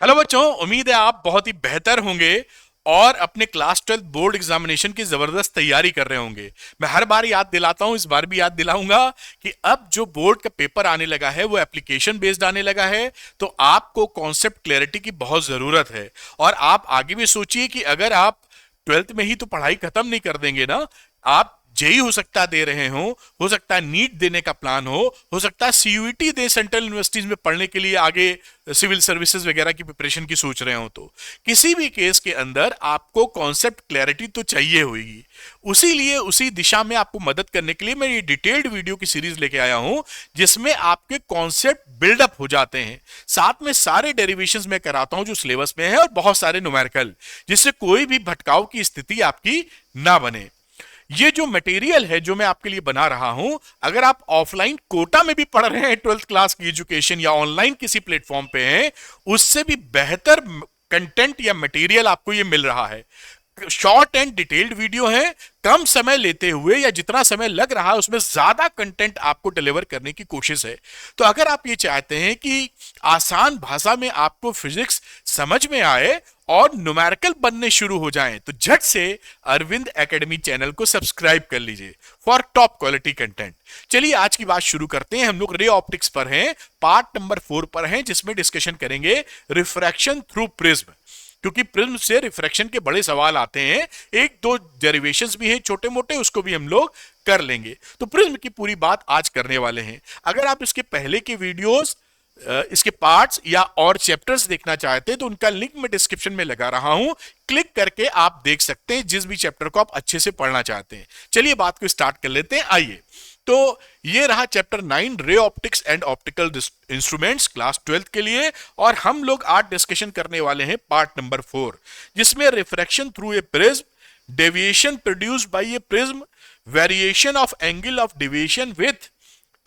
Hello बच्चों, उम्मीद है आप बहुत ही बेहतर होंगे और अपने क्लास 12 बोर्ड एग्जामिनेशन की जबरदस्त तैयारी कर रहे होंगे। मैं हर बार याद दिलाता हूं, इस बार भी याद दिलाऊंगा कि अब जो बोर्ड का पेपर आने लगा है वो एप्लीकेशन बेस्ड आने लगा है। तो आपको कॉन्सेप्ट क्लैरिटी की बहुत जरूरत है। और आप आगे भी सोचिए कि अगर आप 12th में ही तो पढ़ाई खत्म नहीं कर देंगे ना। आप जेई हो सकता है दे रहे हो सकता है नीट देने का प्लान हो सकता है सीयूईटी दे, सेंट्रल यूनिवर्सिटीज में पढ़ने के लिए आगे सिविल सर्विसेज वगैरह की प्रिपरेशन की सोच रहे हो। तो किसी भी केस के अंदर आपको कॉन्सेप्ट क्लैरिटी तो चाहिए होगी। उसी लिए उसी दिशा में आपको मदद करने के लिए मैं ये डिटेल्ड वीडियो की सीरीज लेके आया हूं, जिसमें आपके कॉन्सेप्ट बिल्डअप हो जाते हैं। साथ में सारे डेरिवेशंस मैं कराता हूं जो सिलेबस में है, और बहुत सारे न्यूमेरिकल, जिससे कोई भी भटकाव की स्थिति आपकी ना बने। ये जो मटेरियल है जो मैं आपके लिए बना रहा हूं, अगर आप ऑफलाइन कोटा में भी पढ़ रहे हैं 12th क्लास की एजुकेशन, या ऑनलाइन किसी प्लेटफॉर्म पे हैं, उससे भी बेहतर कंटेंट या मटेरियल आपको ये मिल रहा है। शॉर्ट एंड डिटेल्ड वीडियो है, कम समय लेते हुए या जितना समय लग रहा है उसमें ज्यादा कंटेंट आपको डिलीवर करने की कोशिश है। तो अगर आप ये चाहते हैं कि आसान भाषा में आपको फिजिक्स समझ में आए और न्यूमेरिकल बनने शुरू हो जाएं, तो झट से अरविंद एकेडमी चैनल को सब्सक्राइब कर लीजिए फॉर टॉप क्वालिटी कंटेंट। चलिए आज की बात शुरू करते हैं। हम लोग रे ऑप्टिक्स पर हैं, पार्ट नंबर 4 पर हैं, जिसमें डिस्कशन करेंगे रिफ्रैक्शन थ्रू प्रिज्म। क्योंकि प्रिज्म से रिफ्रैक्शन के बड़े सवाल आते हैं, एक दो डेरिवेशंस भी हैं छोटे मोटे, उसको भी हम लोग कर लेंगे। तो प्रिज्म की पूरी बात आज करने वाले हैं। अगर आप इसके पहले के वीडियोस, इसके पार्ट्स या और चैप्टर्स देखना चाहते हैं तो उनका लिंक मैं डिस्क्रिप्शन में लगा रहा हूं, क्लिक करके आप देख सकते हैं जिस भी चैप्टर को आप अच्छे से पढ़ना चाहते हैं। चलिए बात को स्टार्ट कर लेते हैं, आइए। तो ये रहा chapter 9, ray optics and optical instruments, class 12 के लिए। और हम लोग आज डिस्कशन करने वाले हैं पार्ट नंबर 4, जिसमें refraction through a prism, deviation produced by A prism, variation of angle of deviation with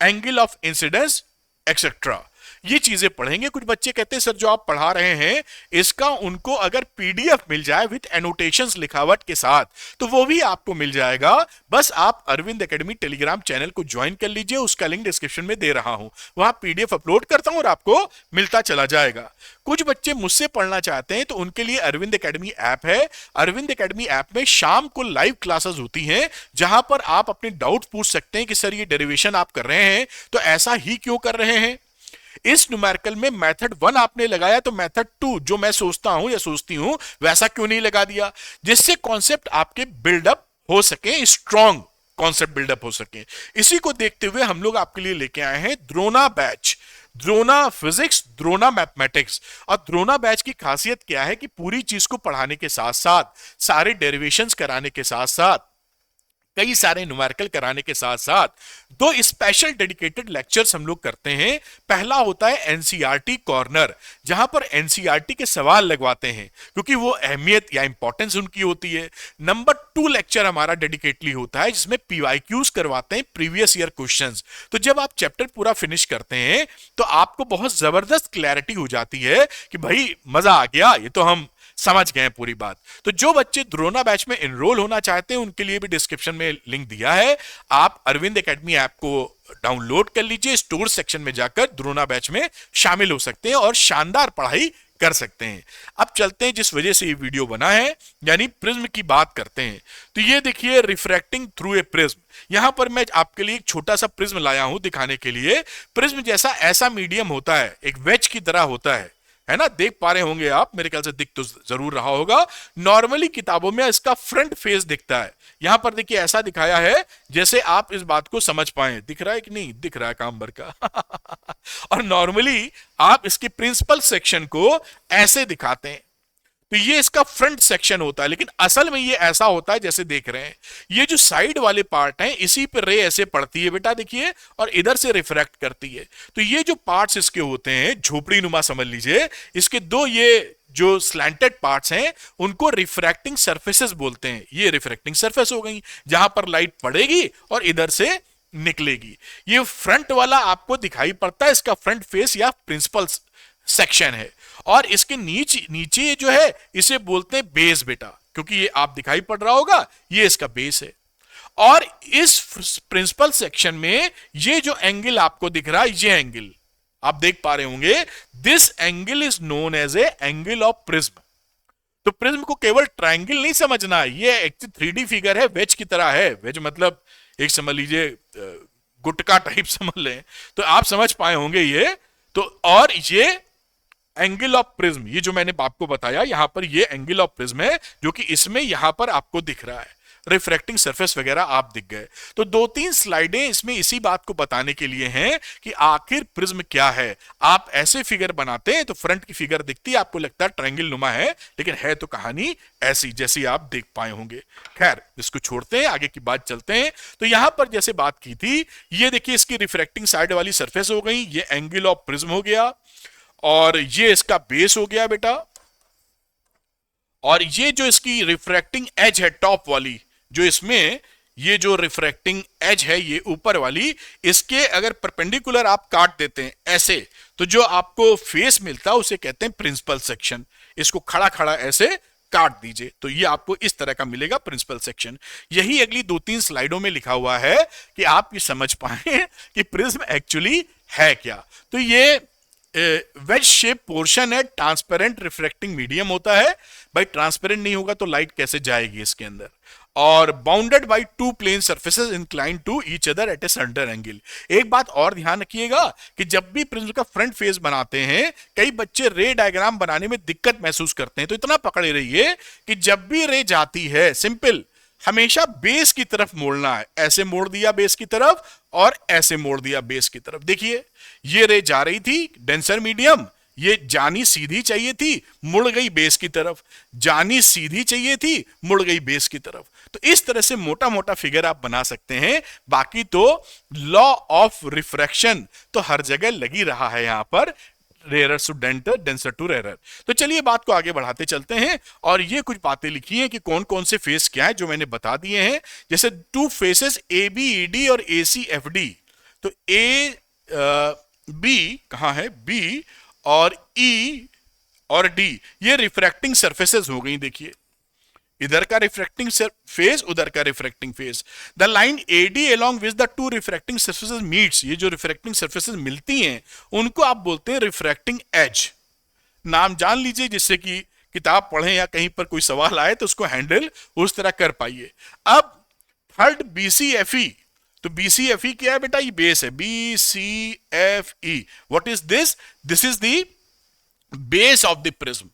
angle of incidence etcetera. ये चीजें पढ़ेंगे। कुछ बच्चे कहते हैं सर जो आप पढ़ा रहे हैं इसका उनको अगर पीडीएफ मिल जाए विद एनोटेशंस लिखावट के साथ तो वो भी आपको मिल जाएगा। बस आप अरविंद एकेडमी टेलीग्राम चैनल को ज्वाइन कर लीजिए, उसका लिंक डिस्क्रिप्शन में दे रहा हूं, वहां पीडीएफ अपलोड करता हूं और आपको मिलता चला जाएगा। कुछ बच्चे मुझसे पढ़ना चाहते हैं तो उनके लिए अरविंद एकेडमी ऐप है। अरविंद एकेडमी ऐप में शाम को लाइव क्लासेस होती हैं, जहां पर आप अपने डाउट पूछ सकते हैं कि सर ये डेरिवेशन आप कर रहे हैं तो ऐसा ही क्यों कर रहे हैं। इस न्यूमेरिकल में मेथड 1 आपने लगाया तो मेथड 2 जो मैं सोचता हूं या सोचती हूं वैसा क्यों नहीं लगा दिया, जिससे कॉन्सेप्ट आपके बिल्डअप हो सके, स्ट्रॉन्ग कॉन्सेप्ट बिल्डअप हो सके। इसी को देखते हुए हम लोग आपके लिए लेके आए हैं Drona batch, Drona physics, Drona mathematics. और द्रोणा बैच की खासियत क्या है कि पूरी चीज को पढ़ाने के साथ साथ, सारे डेरिवेशंस कराने के साथ साथ, कई सारे न्यूमेरिकल कराने के साथ साथ दो स्पेशल डेडिकेटेड लेक्चर्स हम लोग करते हैं। पहला होता है एनसीईआरटी कॉर्नर, जहां पर एनसीईआरटी के सवाल लगवाते हैं क्योंकि वो अहमियत या इंपॉर्टेंस उनकी होती है। नंबर 2 लेक्चर हमारा डेडिकेटली होता है जिसमें पीवाईक्यूज करवाते हैं, प्रीवियस ईयर क्वेश्चंस। तो जब आप चैप्टर पूरा फिनिश करते हैं तो आपको बहुत जबरदस्त क्लैरिटी हो जाती है कि भाई मजा आ गया, ये तो हम समझ गए पूरी बात। तो जो बच्चे द्रोणा बैच में एनरोल होना चाहते हैं उनके लिए भी डिस्क्रिप्शन में लिंक दिया है। आप अरविंद एकेडमी ऐप को डाउनलोड कर लीजिए, स्टोर सेक्शन में जाकर द्रोणा बैच में शामिल हो सकते हैं और शानदार पढ़ाई कर सकते हैं। अब चलते हैं जिस वजह से ये वीडियो बना है, यानी प्रिज्म की बात करते हैं। तो ये देखिए रिफ्रैक्टिंग थ्रू ए प्रिज्म। यहां पर मैं आपके लिए एक छोटा सा प्रिज्म लाया हूं दिखाने के लिए। प्रिज्म जैसा ऐसा मीडियम होता है, एक वेज की तरह होता है ना, देख पा रहे होंगे आप, मेरे ख्याल से दिख तो जरूर रहा होगा। नॉर्मली किताबों में इसका फ्रंट फेस दिखता है, यहां पर देखिए ऐसा दिखाया है जैसे आप इस बात को समझ पाए। दिख रहा है कि नहीं दिख रहा है काम भर का और नॉर्मली आप इसके प्रिंसिपल सेक्शन को ऐसे दिखाते हैं, तो ये इसका फ्रंट सेक्शन होता है, लेकिन असल में ये ऐसा होता है जैसे देख रहे हैं। ये जो साइड वाले पार्ट हैं इसी पे रे ऐसे पड़ती है बेटा, देखिए, और इधर से रिफ्रैक्ट करती है। तो ये जो पार्ट्स इसके होते हैं झोपड़ी नुमा समझ लीजिए, इसके दो ये जो स्लैंटेड पार्ट्स हैं उनको रिफ्रैक्टिंग सरफेसेस बोलते हैं। ये रिफ्रैक्टिंग सरफेस हो गई जहां पर लाइट पड़ेगी और इधर से निकलेगी। ये फ्रंट वाला आपको दिखाई पड़ता है, इसका फ्रंट फेस या प्रिंसिपल सेक्शन है। और इसके नीचे जो है इसे बोलते हैं बेस बेटा, क्योंकि ये आप दिखाई पड़ रहा होगा, ये इसका बेस है। और इस प्रिंसिपल सेक्शन में ये जो एंगल आपको दिख रहा है, ये एंगल आप देख पा रहे होंगे, this angle is known as a angle of prism. तो प्रिज्म को केवल ट्रायंगल नहीं समझना, ये एक 3D फिगर है, वेज की तरह है। वेज मतलब एक समझ लीजिए गुटका टाइप समझ लें, तो आप समझ पाए होंगे ये। तो और ये एंगल ऑफ प्रिज्म, ये जो मैंने आपको बताया यहां पर, ये एंगल ऑफ प्रिज्म है जो कि इसमें यहां पर आपको दिख रहा है। रिफ्रैक्टिंग सरफेस वगैरह आप दिख गए। तो 2-3 स्लाइडें इसमें इसी बात को बताने के लिए हैं कि आखिर प्रिज्म क्या है। आप ऐसे फिगर बनाते हैं तो फ्रंट की फिगर दिखती है, आपको लगता है ट्रायंगल नुमा है, लेकिन है तो कहानी ऐसी जैसी आप देख पाए होंगे। खैर, इसको छोड़ते हैं, आगे की बात चलते हैं। तो यहां पर जैसे बात की थी, ये देखिए इसकी रिफ्रैक्टिंग साइड वाली सरफेस हो गई, ये एंगल ऑफ प्रिज्म हो गया, और ये इसका बेस हो गया बेटा, और ये जो इसकी रिफ्रैक्टिंग एज है टॉप वाली, जो इसमें ये जो रिफ्रैक्टिंग एज है ये ऊपर वाली, इसके अगर परपेंडिकुलर आप काट देते हैं ऐसे, तो जो आपको फेस मिलता है उसे कहते हैं प्रिंसिपल सेक्शन। इसको खड़ा खड़ा ऐसे काट दीजिए तो ये आपको इस तरह का मिलेगा प्रिंसिपल सेक्शन। यही अगली 2-3 स्लाइडों में लिखा हुआ है कि आप ये समझ पाए कि प्रिज्म एक्चुअली है क्या। तो ये वेज शेप पोर्शन है, ट्रांसपेरेंट रिफ्रैक्टिंग मीडियम होता है। भाई ट्रांसपेरेंट नहीं होगा तो लाइट कैसे जाएगी इसके अंदर। और bounded by 2 plane surfaces inclined to each other at a centre angle. एक बात और ध्यान रखिएगा कि जब भी प्रिज्म का फ्रंट फेस बनाते हैं, कई बच्चे रे डायग्राम बनाने में दिक्कत महसूस करते हैं, तो इतना पकड़े रहिए कि जब भी रे जाती है, सिंपल हमेशा बेस की तरफ मोड़ना है। ऐसे मोड़ दिया बेस की तरफ और ऐसे मोड़ दिया बेस की तरफ। देखिए ये रे जा रही थी डेंसर मीडियम, ये जानी सीधी चाहिए थी, मुड़ गई बेस की तरफ, जानी सीधी चाहिए थी, मुड़ गई बेस की तरफ। तो इस तरह से मोटा मोटा फिगर आप बना सकते हैं। बाकी तो लॉ ऑफ रिफ्रैक्शन तो हर जगह लगी रहा है यहां पर, rare to denser, denser to rare. तो चलिए बात को आगे बढ़ाते चलते हैं, और ये कुछ बातें लिखी हैं कि कौन कौन से फेस क्या है जो मैंने बता दिए हैं। जैसे 2 faces A B E D और ए सी एफ डी। तो ए बी कहां है, बी और ई और डी, ये रिफ्रैक्टिंग सरफेसेस हो गई। देखिए इधर का रिफ्रैक्टिंग फेस, उधर का refracting face. The line AD along with the 2 refracting surfaces meets, ये जो रिफ्रैक्टिंग सरफेसेस मिलती हैं उनको आप बोलते हैं रिफ्रैक्टिंग एज। नाम जान लीजिए जिससे कि किताब पढ़ें या कहीं पर कोई सवाल आए तो उसको हैंडल उस तरह कर पाइए। अब थर्ड BCFE, तो BCFE क्या है बेटा, ये बेस है, BCFE। What is this? This is the base of the prism.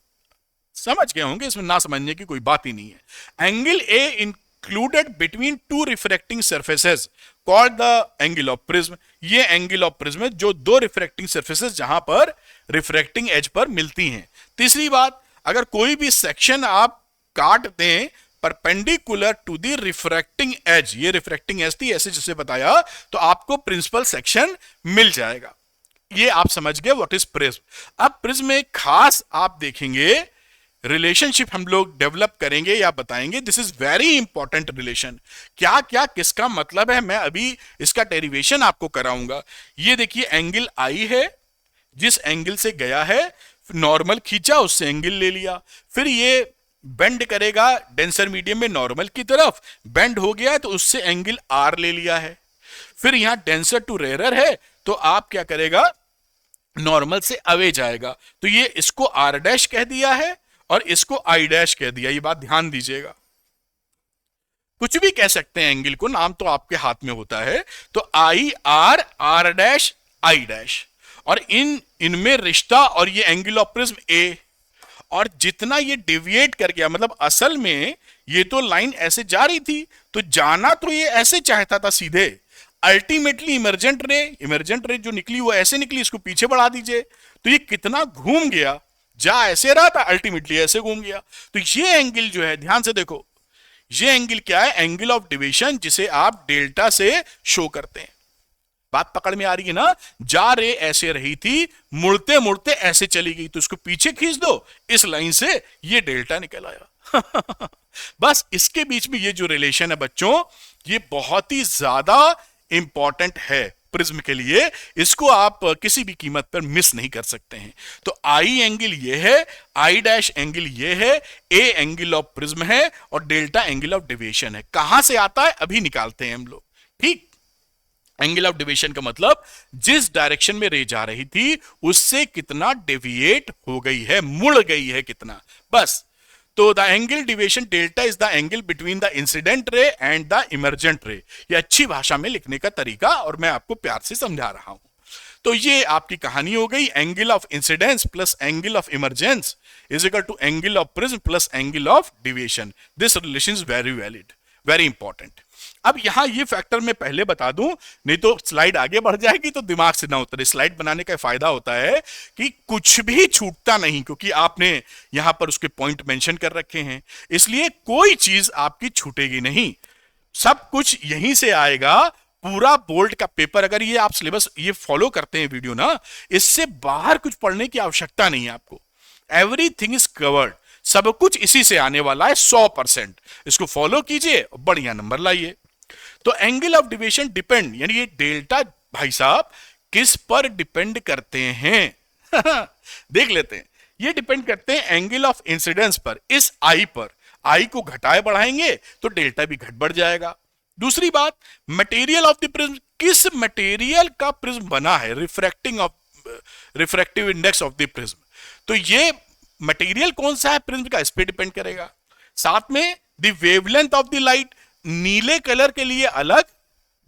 समझ गए होंगे, इसमें ना समझने की कोई बात ही नहीं है। Angle A included between 2 refracting surfaces called the angle of prism. ये एंगल ऑफ प्रिज्म है जो 2 रिफ्रैक्टिंग सरफेसेस जहां पर रिफ्रैक्टिंग एज पर मिलती हैं। तीसरी बात, अगर कोई भी सेक्शन आप काट दें perpendicular to the refracting edge, ये रिफ्रैक्टिंग एज थी ऐसे जैसे बताया, तो आपको प्रिंसिपल सेक्शन मिल जाएगा। ये आप समझ गए व्हाट इज प्रिज्म। अब प्रिज्म में खास आप देखेंगे रिलेशनशिप हम लोग डेवलप करेंगे या बताएंगे। This is very important relation. क्या क्या किसका मतलब है, मैं अभी इसका डेरिवेशन आपको कराऊंगा। ये देखिए एंगल आई है, जिस एंगल से गया है नॉर्मल खींचा, उससे एंगल ले लिया, फिर ये बेंड करेगा डेंसर मीडियम में नॉर्मल की तरफ, बेंड हो गया तो उससे एंगल आर ले लिया है। फिर यहां डेंसर टू रेयर है तो आप क्या करेगा, नॉर्मल से अवे जाएगा, तो ये इसको आर डैश कह दिया है और इसको आई डैश कह दिया। ये बात ध्यान दीजिएगा, कुछ भी कह सकते हैं एंगल को, नाम तो आपके हाथ में होता है। तो I R, R dash, I dash, और इनमें रिश्ता, और ये एंगल ऑफ प्रिज्म ए। और जितना ये डेविएट कर गया, मतलब असल में ये तो लाइन ऐसे जा रही थी, तो जाना तो ये ऐसे चाहता था सीधे, अल्टीमेटली इमर्जेंट रे जो निकली वो ऐसे निकली, इसको पीछे बढ़ा दीजिए, तो ये कितना घूम गया, जा ऐसे रहा था अल्टीमेटली ऐसे घूम गया। तो ये एंगल जो है, ध्यान से देखो, ये एंगल क्या है, एंगल ऑफ डिवीजन, जिसे आप डेल्टा से शो करते हैं। बात पकड़ में आ रही है ना। जा रे ऐसे रही थी, मुड़ते मुड़ते ऐसे चली गई, तो इसको पीछे खींच दो इस लाइन से, ये डेल्टा निकल आया। बस इसके बीच में ये जो रिलेशन है बच्चों, ये बहुत ही ज्यादा इंपॉर्टेंट है प्रिज्म के लिए, इसको आप किसी भी कीमत पर मिस नहीं कर सकते हैं। तो आई एंगल ये है, आई डैश एंगल ये है, ए एंगल ऑफ प्रिज्म है, और डेल्टा एंगल ऑफ डेविएशन है। कहां से आता है अभी निकालते हैं हम लोग, ठीक। एंगल ऑफ डेविएशन का मतलब जिस डायरेक्शन में रे जा रही थी उससे कितना डेविएट हो गई है, मुड़ गई है कितना, बस। तो the angle deviation delta is the angle between the incident ray and the emergent रे। ये अच्छी भाषा में लिखने का तरीका और मैं आपको प्यार से समझा रहा हूं। तो ये आपकी कहानी हो गई, angle of incidence plus angle of emergence is equal to angle of prism plus angle of deviation. This relation is very valid, very important. अब यहां ये फैक्टर मैं पहले बता दूं, नहीं तो स्लाइड आगे बढ़ जाएगी तो दिमाग से ना उतरे। स्लाइड बनाने का फायदा होता है कि कुछ भी छूटता नहीं, क्योंकि आपने यहां पर उसके पॉइंट मेंशन कर रखे हैं, इसलिए कोई चीज आपकी छूटेगी नहीं, सब कुछ यहीं से आएगा। पूरा बोर्ड का पेपर, अगर ये आप सिलेबस ये फॉलो करते हैं वीडियो ना, इससे बाहर कुछ पढ़ने की आवश्यकता नहीं है आपको। एवरीथिंग इज कवर्ड, सब कुछ इसी से आने वाला है 100%। इसको फॉलो कीजिए, बढ़िया नंबर लाइए। तो एंगल ऑफ डिविएशन डिपेंड, यानी ये डेल्टा भाई साहब किस पर डिपेंड करते हैं देख लेते हैं। ये डिपेंड करते हैं एंगल ऑफ इंसिडेंस पर, इस आई पर। आई को घटाए बढ़ाएंगे तो डेल्टा भी घट बढ़ जाएगा। दूसरी बात, मटेरियल ऑफ द प्रिज्म, किस मटेरियल का प्रिज्म बना है, refractive index of the prism. तो ये मटेरियल कौन सा है प्रिज्म का, इस पे डिपेंड करेगा। साथ में the wavelength of the light, नीले कलर के लिए अलग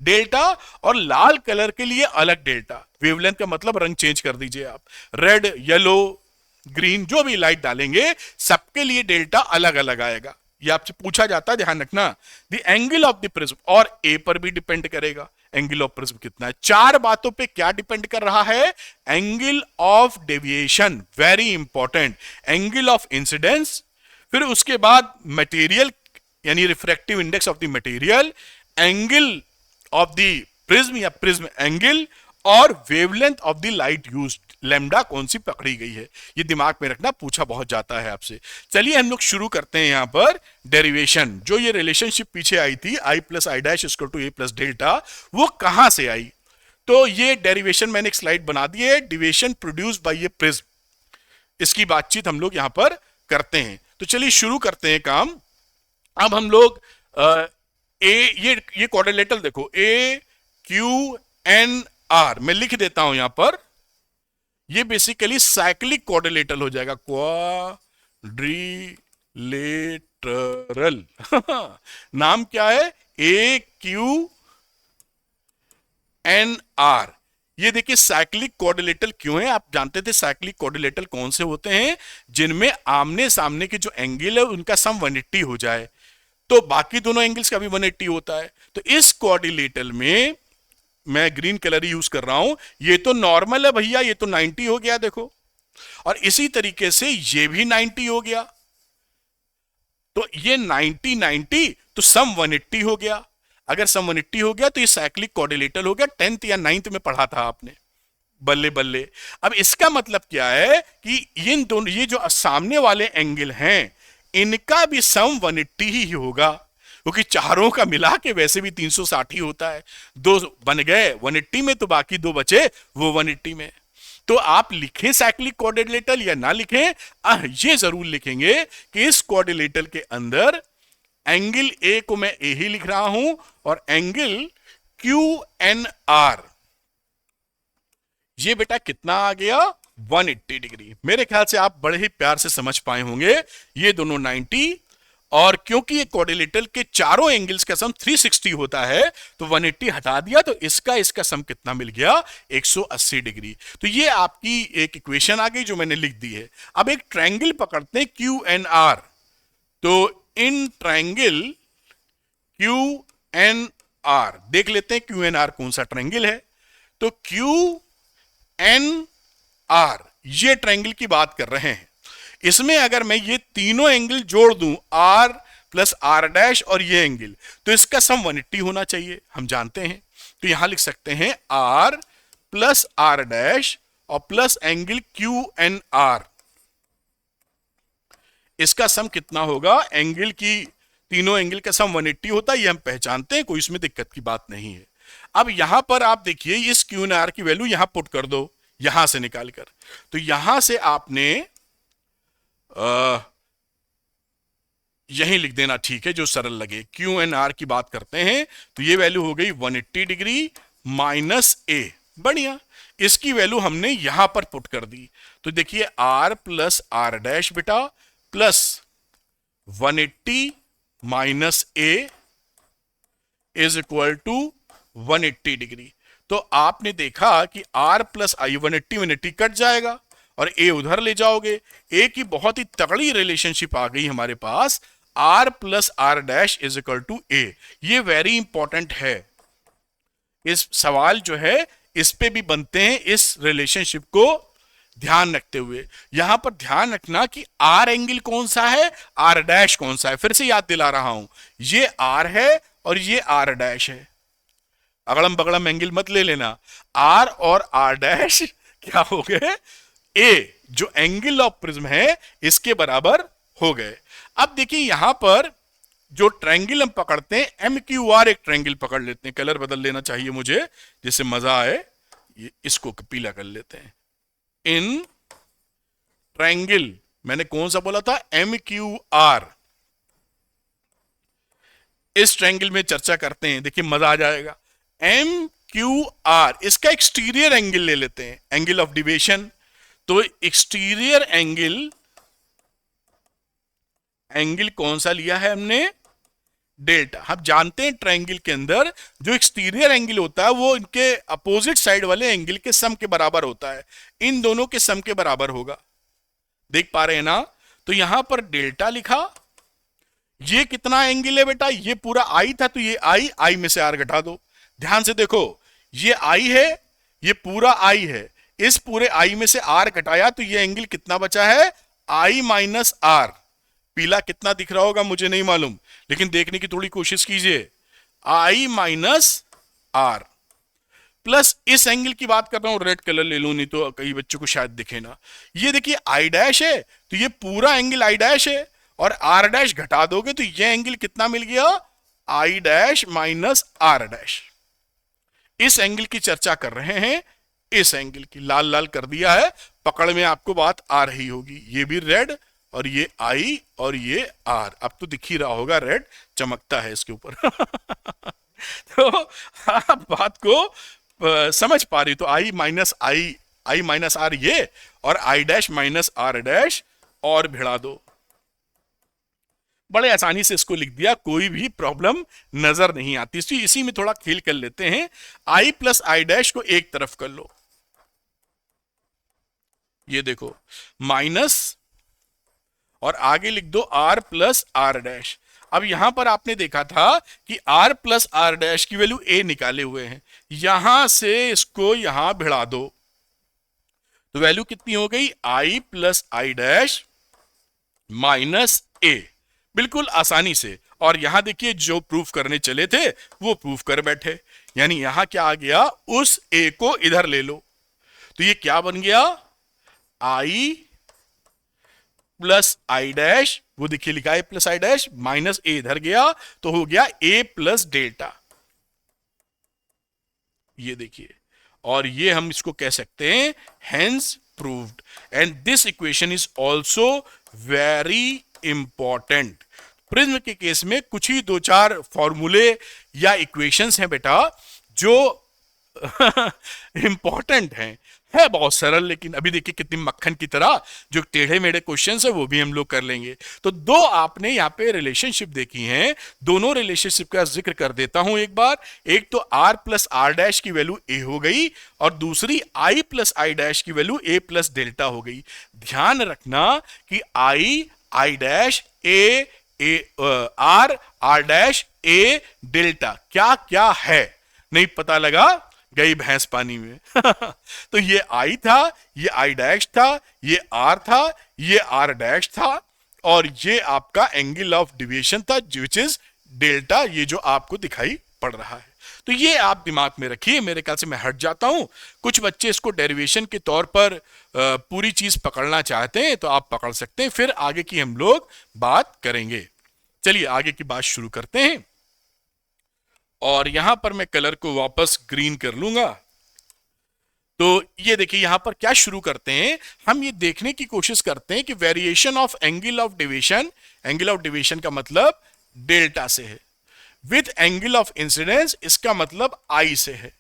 डेल्टा और लाल कलर के लिए अलग डेल्टा। वेवलेंथ का मतलब रंग चेंज कर दीजिए आप, रेड, येलो, ग्रीन, जो भी लाइट डालेंगे सबके लिए डेल्टा अलग अलग आएगा। ये आपसे पूछा जाता है, ध्यान रखना। The angle of the prism, और ए पर भी डिपेंड करेगा एंगल ऑफ प्रिज्म कितना है। चार बातों पे क्या डिपेंड कर रहा है, angle of deviation, very important, angle of incidence, फिर उसके बाद मटेरियल यानी refractive index of the material, angle of the prism या प्रिज्म एंगल, और wavelength of the light used, lambda कौन सी पकड़ी गई है। ये दिमाग में रखना, पूछा बहुत जाता है आपसे। चलिए हम लोग शुरू करते हैं यहां पर डेरिवेशन। जो ये रिलेशनशिप पीछे आई थी, I plus I dash equal to A plus delta, वो कहां से आई। तो ये डेरिवेशन मैंने एक स्लाइड बना दी है, deviation produce by A prism, इसकी बातचीत हम लोग यहां पर करते हैं। तो चलिए शुरू करते हैं काम। अब हम लोग ये क्वाड्रिलेटरल देखो, ए क्यू एन आर, मैं लिख देता हूं यहां पर। ये बेसिकली साइक्लिक क्वाड्रिलेटरल हो जाएगा, क्वाड्रिलेटरल नाम क्या है, ए क्यू एन आर। ये देखिए साइक्लिक क्वाड्रिलेटरल क्यों है। आप जानते थे साइक्लिक क्वाड्रिलेटरल कौन से होते हैं, जिनमें आमने सामने के जो एंगल है उनका सम 180 हो जाए, तो बाकी दोनों एंगल्स का भी 180 होता है। तो इस क्वाड्रिलेटरल में मैं ग्रीन कलर यूज कर रहा हूं, ये तो नॉर्मल है भैया, ये तो 90 हो गया देखो, और इसी तरीके से ये भी 90 हो गया, तो ये 90 90, तो सम 180 हो गया। अगर सम 180 हो गया तो ये साइक्लिक क्वाड्रिलेटरल हो गया। 10th या 9th में पढ़ा था आपने, बल्ले बल्ले। अब इसका मतलब क्या है कि इन दोनों, ये जो सामने वाले एंगल हैं, इनका भी सम 180 ही होगा, क्योंकि चारों का मिला के वैसे भी 360 ही होता है। दो बन गए 180 में, तो बाकी दो बचे वो 180 में। तो आप लिखें साइक्लिक क्वाड्रिलेटरल या ना लिखें, ये जरूर लिखेंगे कि इस क्वाड्रिलेटरल के अंदर एंगल ए को मैं ए ही लिख रहा हूं, और एंगल क्यू एन आर ये बेटा कितना आ गया, 180 डिग्री। मेरे ख्याल से आप बड़े ही प्यार से समझ पाए होंगे, ये दोनों 90, और क्योंकि ये क्वाड्रिलेटरल के चारों एंगल्स का सम 360 होता है, तो 180 हटा दिया, तो इसका सम कितना मिल गया, 180 डिग्री। तो ये आपकी एक इक्वेशन आ गई जो मैंने लिख दी है। अब एक ट्रायंगल पकड़ते हैं क्यू एन आर। तो in triangle Q N R देख लेते हैं क्यू एन आर कौन सा ट्रायंगल है। तो क्यू एन आर ये ट्रायंगल की बात कर रहे हैं। इसमें अगर मैं ये तीनों एंगल जोड़ दूं, आर प्लस आर डैश और ये एंगल, तो इसका सम 180 होना चाहिए, हम जानते हैं। तो यहां लिख सकते हैं आर प्लस आर डैश और plus angle Q N R, इसका सम कितना होगा, एंगल की तीनों एंगल का सम 180 होता है, ये हम पहचानते हैं, कोई इसमें दिक्कत की बात नहीं है। अब यहां पर आप देखिए, इस क्यू एन आर की वैल्यू यहां पुट कर दो, यहां से निकालकर। तो यहां से आपने यही लिख देना, ठीक है, जो सरल लगे। क्यू एन आर की बात करते हैं, तो ये वैल्यू हो गई 180 डिग्री माइनस ए। बढ़िया, इसकी वैल्यू हमने यहां पर पुट कर दी। तो देखिए आर प्लस आर डैश बेटा plus 180 minus A is equal to 180 degree. तो आपने देखा कि r प्लस आई 180 कट जाएगा और a उधर ले जाओगे। a की बहुत ही तगड़ी रिलेशनशिप आ गई हमारे पास, r plus R dash is equal to A. ये वेरी इंपॉर्टेंट है, इस सवाल जो है इस पे भी बनते हैं इस रिलेशनशिप को ध्यान रखते हुए। यहां पर ध्यान रखना कि आर एंगल कौन सा है, आर डैश कौन सा है। फिर से याद दिला रहा हूं, ये आर है और ये आर डैश है। अगड़म बगड़म एंगल मत ले लेना। आर और आर डैश क्या हो गए, ए जो एंगल ऑफ प्रिज्म है इसके बराबर हो गए। अब देखिए यहां पर जो ट्रायंगल हम पकड़ते हैं, एम क्यू आर एक ट्रायंगल पकड़ लेते हैं। कलर बदल लेना चाहिए मुझे जिससे मजा आए, ये इसको पीला कर लेते हैं। इन ट्रायंगल मैंने कौन सा बोला था, एम क्यू आर। इस ट्रायंगल में चर्चा करते हैं, देखिए मजा आ जाएगा। एम क्यू आर, इसका एक्सटीरियर एंगल ले लेते हैं, एंगल ऑफ डिविएशन। तो एक्सटीरियर एंगल, एंगल कौन सा लिया है हमने, डेल्टा। हम जानते हैं ट्रायंगल के अंदर जो एक्सटीरियर एंगल होता है वो इनके अपोजिट साइड वाले एंगल के सम के बराबर होता है, इन दोनों के सम के बराबर होगा। देख पा रहे हैं ना। तो यहां पर डेल्टा लिखा। ये कितना एंगल है बेटा, ये पूरा आई था, तो ये आई में से आर घटा दो। ध्यान से देखो, ये आई है, ये पूरा आई है, इस पूरे आई में से आर घटाया तो ये एंगल कितना बचा है, आई माइनस आर। पीला कितना दिख रहा होगा मुझे नहीं मालूम, लेकिन देखने की थोड़ी कोशिश कीजिए। आई माइनस आर प्लस इस एंगल की बात कर रहा हूं, रेड कलर ले लूं नहीं तो कई बच्चों को शायद दिखे ना। ये देखिए आई डैश है, तो ये पूरा एंगल आई डैश है, और आर डैश घटा दोगे तो ये एंगल कितना मिल गया, I dash minus R dash. इस एंगल की चर्चा कर रहे हैं, इस एंगल की। लाल लाल कर दिया है, पकड़ में आपको बात आ रही होगी। ये भी रेड और ये आई और ये आर, अब तो दिख ही रहा होगा रेड चमकता है इसके ऊपर। तो आप बात को समझ पा रही। तो आई माइनस आर ये, और I dash minus R dash और भिड़ा दो। बड़े आसानी से इसको लिख दिया, कोई भी प्रॉब्लम नजर नहीं आती। इसी में थोड़ा खेल कर लेते हैं। आई प्लस आई डैश को एक तरफ कर लो, ये देखो माइनस, और आगे लिख दो आर प्लस आर डैश। अब यहां पर आपने देखा था कि आर प्लस आर डैश की वैल्यू ए निकाले हुए हैं, यहां से इसको यहां भिड़ा दो तो वैल्यू कितनी हो गई, आई प्लस आई डैश माइनस ए। बिल्कुल आसानी से। और यहां देखिए जो प्रूफ करने चले थे वो प्रूफ कर बैठे, यानी यहां क्या आ गया, उस ए को इधर ले लो तो ये क्या बन गया, आई प्लस आई डैश, वो देखिए लिखा है प्लस आई डैश, माइनस ए इधर गया तो हो गया ए प्लस डेल्टा। ये देखिए, और ये हम इसको कह सकते हैं hence proved. And this equation is also very important. Prism के केस में कुछ ही दो चार फॉर्मूले या इक्वेशंस हैं बेटा जो इंपॉर्टेंट हैं। है बहुत सरल, लेकिन अभी देखिए कितनी मक्खन की तरह जो टेढ़े मेढ़े क्वेश्चंस है वो भी हम लोग कर लेंगे। तो दो आपने यहाँ पे रिलेशनशिप देखी हैं, दोनों रिलेशनशिप का जिक्र कर देता हूं एक बार। एक तो r प्लस आर डैश की वैल्यू a हो गई, और दूसरी i प्लस आई डैश की वैल्यू a प्लस डेल्टा हो गई। ध्यान रखना कि I dash R dash a delta क्या क्या है, नहीं पता लगा गई भैंस पानी में। तो ये आई था, ये आई डैश था, ये आर था, ये आर डैश था, और ये आपका एंगल ऑफ डिविएशन था विच इज डेल्टा, ये जो आपको दिखाई पड़ रहा है। तो ये आप दिमाग में रखिए। मेरे ख्याल से मैं हट जाता हूं, कुछ बच्चे इसको डेरिवेशन के तौर पर पूरी चीज पकड़ना चाहते हैं तो आप पकड़ सकते हैं, फिर आगे की हम लोग बात करेंगे। चलिए आगे की बात शुरू करते हैं, और यहां पर मैं कलर को वापस ग्रीन कर लूंगा। तो ये देखिए यहां पर क्या शुरू करते हैं, हम ये देखने की कोशिश करते हैं कि variation of angle of deviation, angle of deviation का मतलब डेल्टा से है, विथ एंगल ऑफ इंसिडेंस इसका मतलब आई से है।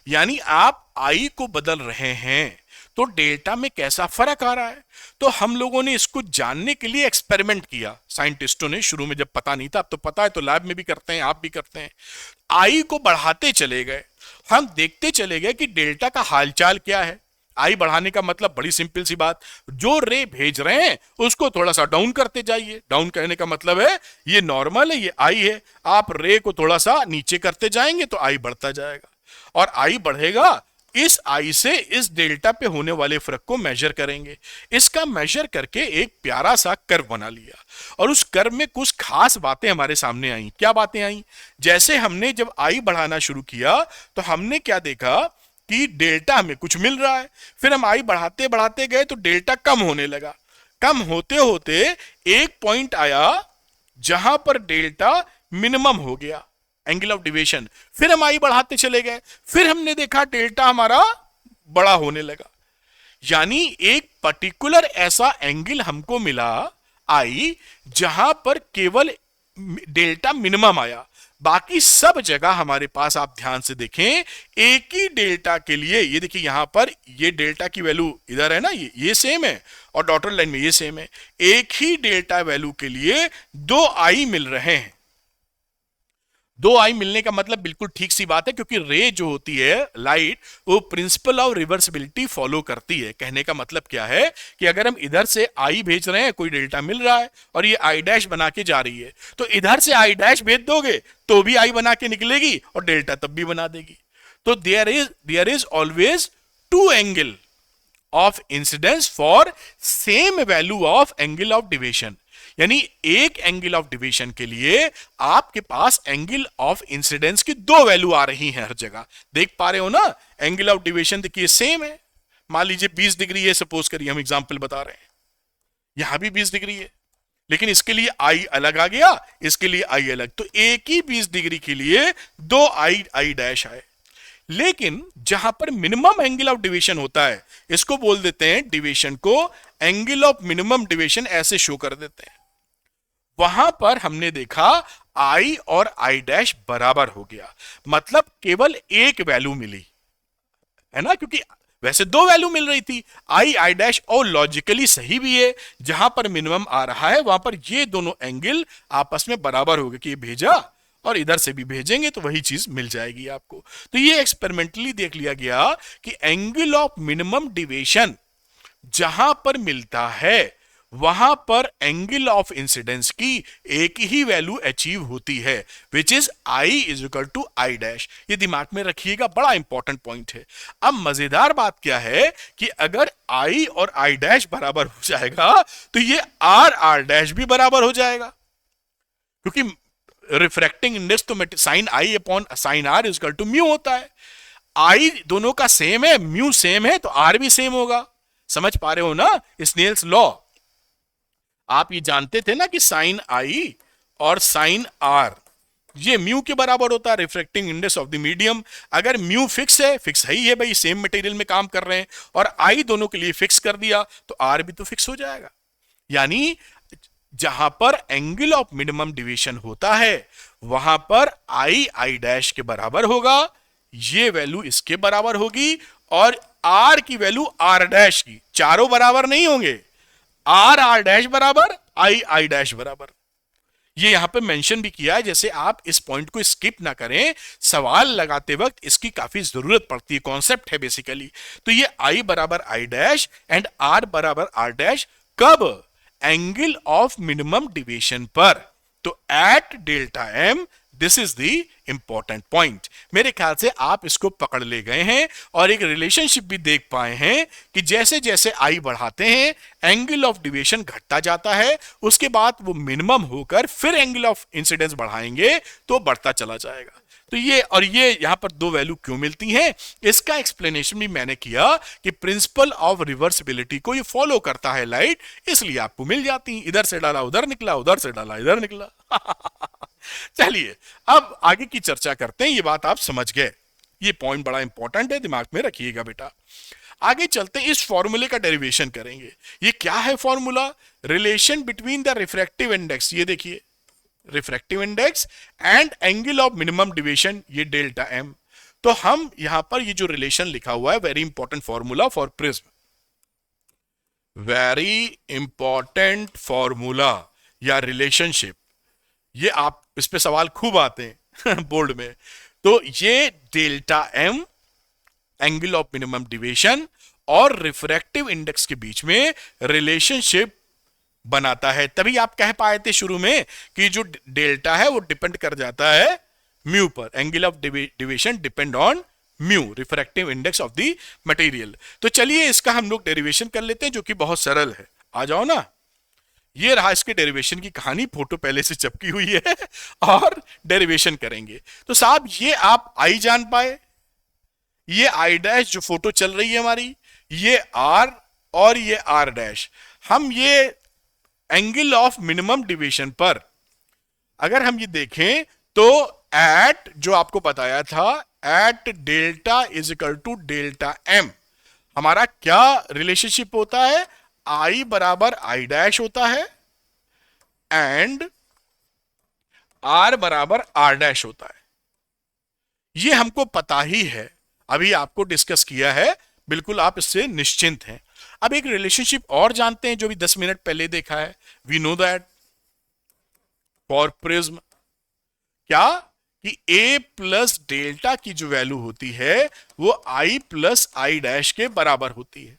यानी आप आई को बदल रहे हैं तो डेल्टा में कैसा फर्क आ रहा है। तो हम लोगों ने इसको जानने के लिए एक्सपेरिमेंट किया साइंटिस्टों ने, शुरू में जब पता नहीं था, अब तो पता है, तो लैब में भी करते हैं, आप भी करते हैं। आई को बढ़ाते चले गए, हम देखते चले गए कि डेल्टा का हालचाल क्या है। आई बढ़ाने का मतलब बड़ी सिंपल सी बात, जो रे भेज रहे हैं उसको थोड़ा सा डाउन करते जाइए। डाउन करने का मतलब है ये नॉर्मल है, ये आई है, आप रे को थोड़ा सा नीचे करते जाएंगे तो आई बढ़ता जाएगा, और आई बढ़ेगा। इस आई से इस डेल्टा पे होने वाले फर्क को मेजर करेंगे। इसका मेजर करके एक प्यारा सा कर्व बना लिया, और उस कर्व में कुछ खास बातें हमारे सामने आई। क्या बातें आई? जैसे हमने जब आई बढ़ाना शुरू किया तो हमने क्या देखा कि डेल्टा हमें कुछ मिल रहा है, फिर हम आई बढ़ाते बढ़ाते गए तो डेल्टा कम होने लगा। कम होते होते एक पॉइंट आया जहां पर डेल्टा मिनिमम हो गया, एंगल ऑफ डिविएशन। फिर हम आई बढ़ाते चले गए, फिर हमने देखा डेल्टा हमारा बड़ा होने लगा। यानी एक पर्टिकुलर ऐसा एंगल हमको मिला आई जहां पर केवल डेल्टा मिनिमम आया, बाकी सब जगह हमारे पास, आप ध्यान से देखें, एक ही डेल्टा के लिए, ये देखिए यहां पर ये डेल्टा की वैल्यू इधर है ना, ये सेम है, और डॉटेड लाइन में ये सेम है। एक ही डेल्टा वैल्यू के लिए दो आई मिल रहे हैं। दो आई मिलने का मतलब बिल्कुल ठीक सी बात है, क्योंकि रे जो होती है लाइट, वो प्रिंसिपल ऑफ रिवर्सिबिलिटी फॉलो करती है। कहने का मतलब क्या है कि अगर हम इधर से आई भेज रहे हैं, कोई डेल्टा मिल रहा है और ये आई डैश बना के जा रही है, तो इधर से आई डैश भेज दोगे तो भी आई बना के निकलेगी और डेल्टा तब भी बना देगी। तो there is always two angle of incidence for same value of angle of deviation. यानी एक एंगल ऑफ डिविएशन के लिए आपके पास एंगल ऑफ इंसिडेंस की दो वैल्यू आ रही हैं हर जगह। देख पा रहे हो ना, एंगल ऑफ डिविएशन देखिए सेम है। मान लीजिए 20 डिग्री है, सपोज करिए, हम एग्जांपल बता रहे हैं, यहां भी 20 डिग्री है, लेकिन इसके लिए आई अलग आ गया, इसके लिए आई अलग, तो एक ही 20 डिग्री के लिए दो आई डैश आए। लेकिन जहां पर मिनिमम एंगल ऑफ डिविएशन होता है, इसको बोल देते हैं डिविएशन को एंगल ऑफ मिनिमम डिविएशन, ऐसे शो कर देते हैं। वहां पर हमने देखा आई और आई डैश बराबर हो गया, मतलब केवल एक वैल्यू मिली है ना, क्योंकि वैसे दो वैल्यू मिल रही थी आई डैश, और लॉजिकली सही भी है, जहां पर मिनिमम आ रहा है वहां पर ये दोनों एंगल आपस में बराबर हो गए कि ये भेजा और इधर से भी भेजेंगे तो वही चीज मिल जाएगी आपको। तो ये एक्सपेरिमेंटली देख लिया गया कि एंगल ऑफ मिनिमम डिविएशन जहां पर मिलता है वहां पर एंगल ऑफ इंसिडेंस की एक ही वैल्यू अचीव होती है, which is I is equal to I dash. ये दिमाग में रखिएगा, बड़ा इंपॉर्टेंट पॉइंट है। अब मजेदार बात क्या है कि अगर आई और आई डैश बराबर हो जाएगा तो ये आर डैश भी बराबर हो जाएगा, क्योंकि रिफ्रैक्टिंग इंडेक्स तो sine I upon sine R is equal to mu होता है। आई दोनों का सेम है, म्यू सेम है, तो आर भी सेम होगा। समझ पा रहे हो ना स्नेल्स लॉ? आप ये जानते थे ना कि साइन आई और साइन आर ये म्यू के बराबर होता है, refracting index of the medium. अगर म्यू फिक्स है ही है भाई, सेम मटेरियल में काम कर रहे हैं, और आई दोनों के लिए फिक्स कर दिया तो आर भी तो फिक्स हो जाएगा। यानी जहां पर एंगल ऑफ मिनिमम डिविएशन होता है वहां पर आई डैश के बराबर होगा, ये वैल्यू इसके बराबर होगी, और आर की वैल्यू आर डैश की, चारों बराबर नहीं होंगे, आर डैश बराबर आई डैश बराबर। ये यहां पे मेंशन भी किया है, जैसे आप इस पॉइंट को स्किप ना करें, सवाल लगाते वक्त इसकी काफी जरूरत पड़ती है, कॉन्सेप्ट है बेसिकली। तो ये आई बराबर आई डैश एंड आर बराबर आर डैश कब? एंगल ऑफ मिनिमम डिविएशन पर। तो at delta M, this is the important point. मेरे ख्याल से आप इसको पकड़ ले गए हैं और एक रिलेशनशिप भी देख पाए हैं कि जैसे जैसे आई बढ़ाते हैं एंगल ऑफ डिविएशन घटता जाता है, उसके बाद वो मिनिमम होकर फिर एंगल ऑफ इंसिडेंस बढ़ाएंगे तो बढ़ता चला जाएगा। तो ये और ये यहां पर दो वैल्यू क्यों मिलती हैं, इसका एक्सप्लेनेशन भी मैंने किया कि प्रिंसिपल ऑफ रिवर्सिबिलिटी को ये फॉलो करता है लाइट, इसलिए आपको मिल जाती है। इधर से डाला उधर निकला, उधर से डाला इधर निकला। चलिए अब आगे की चर्चा करते हैं। ये बात आप समझ गए, ये पॉइंट बड़ा इंपॉर्टेंट है, दिमाग में रखिएगा बेटा। आगे चलते हैं, इस फॉर्मूले का डेरिवेशन करेंगे। ये क्या है formula? Relation between the refractive index, ये देखिए refractive index and angle of minimum deviation, ये डेल्टा एम। तो हम यहां पर ये जो रिलेशन लिखा हुआ है, very important formula for prism, very important formula या रिलेशनशिप, ये आप इस पे सवाल खूब आते हैं बोर्ड में। तो ये delta M angle of minimum deviation और रिफ्रैक्टिव इंडेक्स के बीच में रिलेशनशिप बनाता है। तभी आप कह पाए थे शुरू में कि जो डेल्टा है वो डिपेंड कर जाता है म्यू पर, angle of deviation depend on mu, refractive index of the material. तो चलिए इसका हम लोग डेरिवेशन कर लेते हैं, जो कि बहुत सरल है। आ जाओ ना, ये रहा इसके डेरिवेशन की कहानी, फोटो पहले से चिपकी हुई है और डेरिवेशन करेंगे। तो साहब ये आप आई जान पाए, ये आई डैश जो फोटो चल रही है हमारी, ये आर और ये आर डैश। हम ये एंगल ऑफ मिनिमम डिवीजन पर अगर हम ये देखें तो एट जो आपको बताया था, at delta is equal to delta M, हमारा क्या रिलेशनशिप होता है, आई बराबर आई डैश होता है एंड आर बराबर आर डैश होता है। ये हमको पता ही है, अभी आपको डिस्कस किया है, बिल्कुल आप इससे निश्चिंत हैं। अब एक रिलेशनशिप और जानते हैं जो भी 10 मिनट पहले देखा है। We know that for prism क्या, कि a प्लस डेल्टा की जो वैल्यू होती है वो i प्लस आई डैश के बराबर होती है।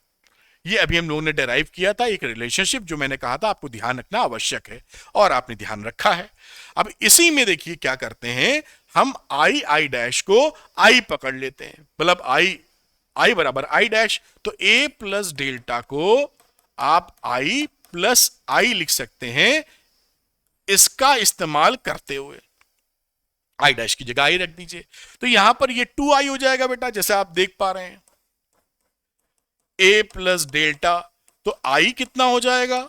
ये अभी हम लोगों ने डेराइव किया था, एक रिलेशनशिप जो मैंने कहा था आपको ध्यान रखना आवश्यक है, और आपने ध्यान रखा है। अब इसी में देखिए क्या करते हैं, हम आई डैश को i पकड़ लेते हैं, मतलब i बराबर आई डैश, तो a प्लस डेल्टा को आप i प्लस आई लिख सकते हैं इसका इस्तेमाल करते हुए। आई डैश की जगह आई रख दीजिए, तो यहां पर ये 2i हो जाएगा बेटा, जैसे आप देख पा रहे हैं। a प्लस डेल्टा, तो i कितना हो जाएगा,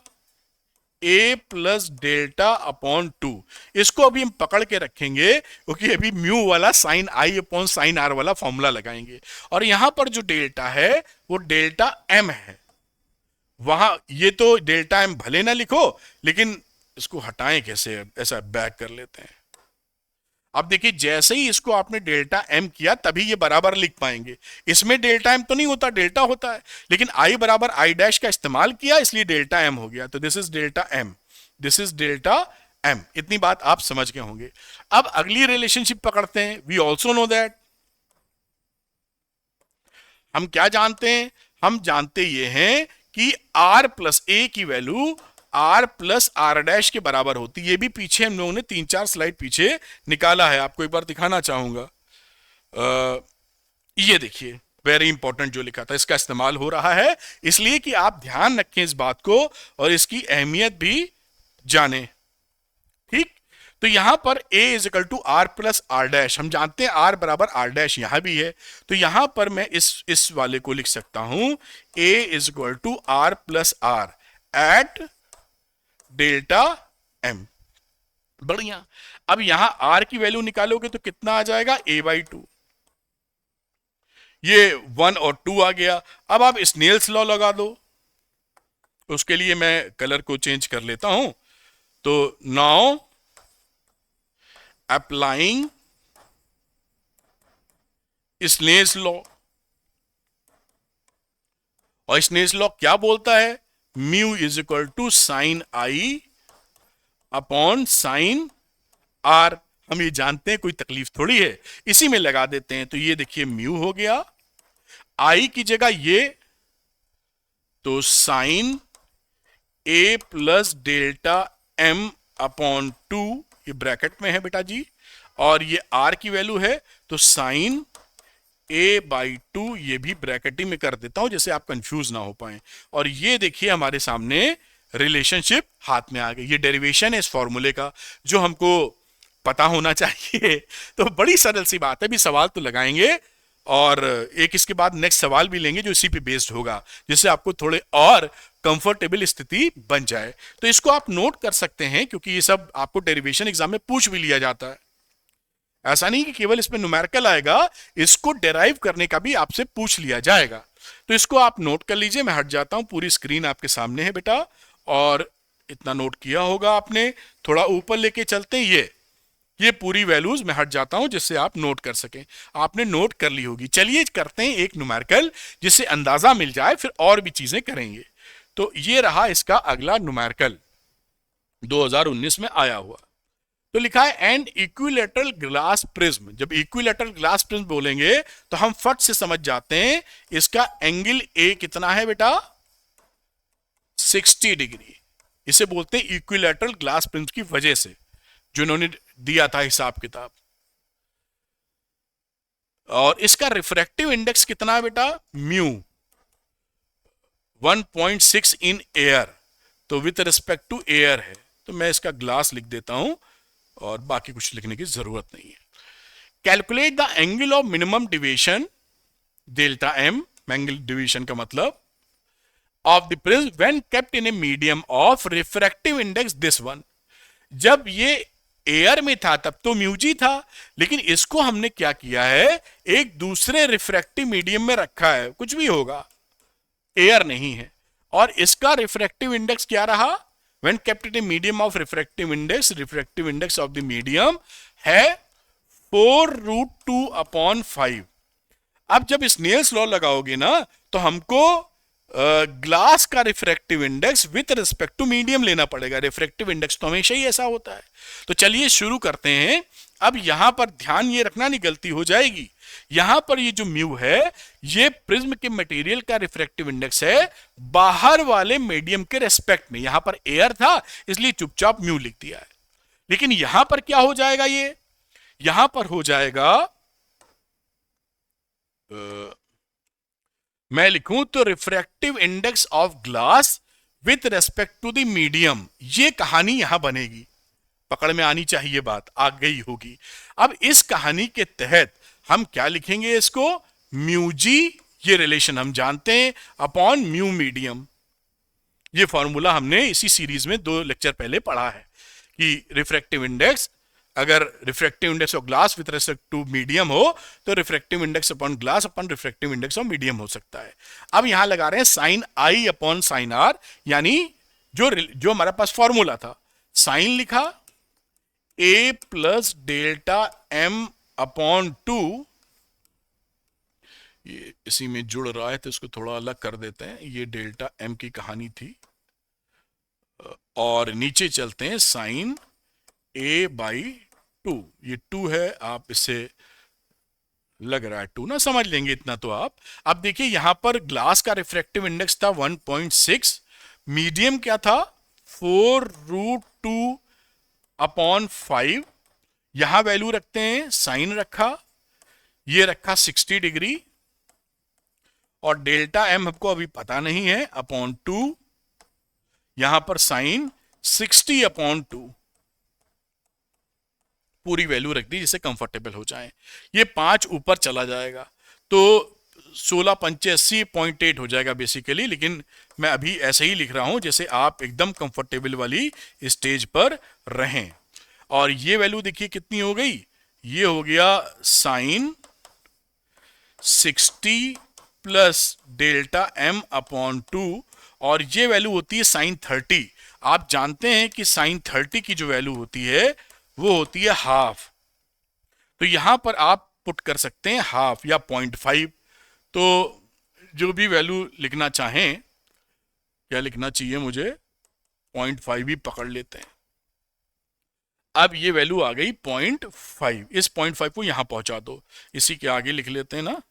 a प्लस डेल्टा अपॉन 2। इसको अभी हम पकड़ के रखेंगे क्योंकि अभी म्यू वाला sine i upon sine r वाला फॉर्मूला लगाएंगे, और यहां पर जो डेल्टा है वो डेल्टा m है। वहां ये तो डेल्टा m भले ना लिखो, लेकिन इसको हटाएं कैसे, ऐसा बैक कर लेते हैं। अब देखिए जैसे ही इसको आपने डेल्टा m किया तभी ये बराबर लिख पाएंगे। इसमें डेल्टा m तो नहीं होता, डेल्टा होता है, लेकिन i बराबर आई डैश का इस्तेमाल किया इसलिए डेल्टा m हो गया। तो this is delta m, this is delta m। इतनी बात आप समझ गए होंगे। अब अगली रिलेशनशिप पकड़ते हैं। वी ऑल्सो नो दैट, हम क्या जानते हैं, हम जानते ये हैं कि r प्लस a की value r plus R dash के बराबर होती है। ये भी पीछे हम लोगों ने 3-4 स्लाइड पीछे निकाला है, आपको एक बार दिखाना चाहूंगा। ये देखिए वेरी इंपॉर्टेंट जो लिखा था, इसका इस्तेमाल हो रहा है, इसलिए कि आप ध्यान रखें इस बात को और इसकी अहमियत भी जाने। ठीक, तो यहां पर a is equal to R plus R dash, हम जानते हैं r बराबर आर डैश यहां भी है, तो यहां पर मैं इस वाले को लिख सकता हूं a is equal to R plus R at delta m। बढ़िया, अब यहां r की वैल्यू निकालोगे तो कितना आ जाएगा, a/2, ये 1 और 2 आ गया। अब आप स्नेल्स लॉ लगा दो, उसके लिए मैं कलर को चेंज कर लेता हूं। तो नाउ अप्लाइंग स्नेल्स लॉ, और स्नेल्स लॉ क्या बोलता है, mu is equal to sine I upon sine R. हम ये जानते हैं, कोई तकलीफ थोड़ी है, इसी में लगा देते हैं। तो ये देखिए म्यू हो गया, आई की जगह ये, तो sign A plus delta M upon 2, ये ब्रैकेट में है बेटा जी, और ये आर की वैल्यू है तो साइन a/2, ये भी ब्रैकेटिंग में कर देता हूं जैसे आप कंफ्यूज ना हो पाए। और ये देखिए हमारे सामने रिलेशनशिप हाथ में आ गई। ये डेरिवेशन है इस फॉर्मूले का जो हमको पता होना चाहिए। तो बड़ी सरल सी बात है, भी सवाल तो लगाएंगे और एक इसके बाद नेक्स्ट सवाल भी लेंगे जो इसी पे बेस्ड होगा, जिससे आपको थोड़े और कंफर्टेबल स्थिति बन जाए। तो इसको आप नोट कर सकते हैं क्योंकि ये सब आपको डेरिवेशन एग्जाम में पूछ भी लिया जाता है। ऐसा नहीं कि केवल इसमें न्यूमेरिकल आएगा, इसको डेराइव करने का भी आपसे पूछ लिया जाएगा। तो इसको आप नोट कर लीजिए। मैं हट जाता हूं, पूरी स्क्रीन आपके सामने है बेटा, और इतना नोट किया होगा आपने। थोड़ा ऊपर लेके चलते हैं ये ये पूरी वैल्यूज मैं हट जाता हूं जिससे आप नोट कर सकें। आपने नोट कर ली होगी। चलिए करते हैं एक न्यूमेरिकल जिससे अंदाजा मिल जाए, फिर और भी चीजें करेंगे। तो ये रहा इसका अगला न्यूमेरिकल 2019 में आया हुआ। तो लिखा है एंड इक्विलेटरल ग्लास प्रिज्म। जब इक्विलेटरल ग्लास प्रिज्म बोलेंगे तो हम फट से समझ जाते हैं इसका एंगल ए कितना है बेटा, 60 डिग्री। इसे बोलते हैं इक्विलेटरल ग्लास प्रिज्म की वजह से, जो इन्होंने दिया था हिसाब किताब। और इसका रिफ्रैक्टिव इंडेक्स कितना है बेटा, म्यू 1.6 इन एयर। तो विथ रिस्पेक्ट टू एयर है। तो मैं इसका ग्लास लिख देता हूं और बाकी कुछ लिखने की जरूरत नहीं है। Calculate the angle of minimum deviation delta M, angle deviation का मतलब, of the prism when kept in a medium of refractive index this one. जब ये एयर में था तब तो म्यूजी था, लेकिन इसको हमने क्या किया है, एक दूसरे रिफ्रैक्टिव मीडियम में रखा है। कुछ भी होगा, एयर नहीं है। और इसका रिफ्रैक्टिव इंडेक्स क्या रहा, when kept in a medium of refractive index of the medium है 4√2/5। अब जब स्नेल्स लॉ लगाओगे ना तो हमको ग्लास का refractive index with respect to medium लेना पड़ेगा। रिफ्रैक्टिव इंडेक्स तो हमेशा ही ऐसा होता है। तो चलिए शुरू करते हैं। अब यहां पर ध्यान ये रखना, नहीं गलती हो जाएगी। यहां पर ये जो म्यू है ये प्रिज्म के मटेरियल का रिफ्रैक्टिव इंडेक्स है बाहर वाले मीडियम के रेस्पेक्ट में। यहां पर एयर था इसलिए चुपचाप म्यू लिख दिया है। लेकिन यहां पर क्या हो जाएगा, ये यहां पर हो जाएगा मैं लिखूं तो refractive index of glass with respect to the medium. ये कहानी यहां बनेगी, पकड़ में आनी चाहिए, बात आ गई होगी। अब इस कहानी के तहत हम क्या लिखेंगे, इसको म्यूजी, ये रिलेशन हम जानते हैं, अपॉन म्यू मीडियम। ये फॉर्मूला हमने इसी सीरीज में 2 लेक्चर पहले पढ़ा है कि रिफ्रैक्टिव इंडेक्स, अगर refractive index of glass with respect to medium हो तो refractive index upon glass upon refractive index of medium हो सकता है। अब यहां लगा रहे हैं sine I upon sine R, यानी जो हमारे पास फॉर्मूला था, साइन लिखा A plus delta M upon 2, ये इसी में जुड़ रहा है तो इसको थोड़ा अलग कर देते हैं। ये डेल्टा एम की कहानी थी। और नीचे चलते हैं साइन a बाई 2, ये 2 है, आप इसे लग रहा है 2 ना, समझ लेंगे इतना तो आप। अब देखिए यहां पर ग्लास का रिफ्रैक्टिव इंडेक्स था 1.6, मीडियम क्या था 4√2/5। यहां वैल्यू रखते हैं, साइन रखा, ये रखा 60 डिग्री, और डेल्टा एम हमको अभी पता नहीं है, अपॉन 2, यहां पर साइन 60/2, पूरी वैल्यू रख दी जिससे कंफर्टेबल हो जाए। ये 5 ऊपर चला जाएगा तो 16×5 = 80.8 हो जाएगा बेसिकली, लेकिन मैं अभी ऐसे ही लिख रहा हूं जैसे आप एकदम कंफर्टेबल वाली स्टेज पर रहें। और ये वैल्यू देखिए कितनी हो गई, ये हो गया sine 60 plus delta M upon 2, और ये वैल्यू होती है साइन 30। आप जानते हैं कि साइन 30 की जो वैल्यू होती है वो होती है हाफ। तो यहां पर आप पुट कर सकते हैं हाफ या 0.5। तो जो भी वैल्यू लिखना चाहें, क्या लिखना चाहिए मुझे, 0.5 ही पकड़ लेते हैं। अब ये वैल्यू आ गई 0.5, इस 0.5 को यहां पहुंचा दो, इसी के आगे लिख लेते हैं ना।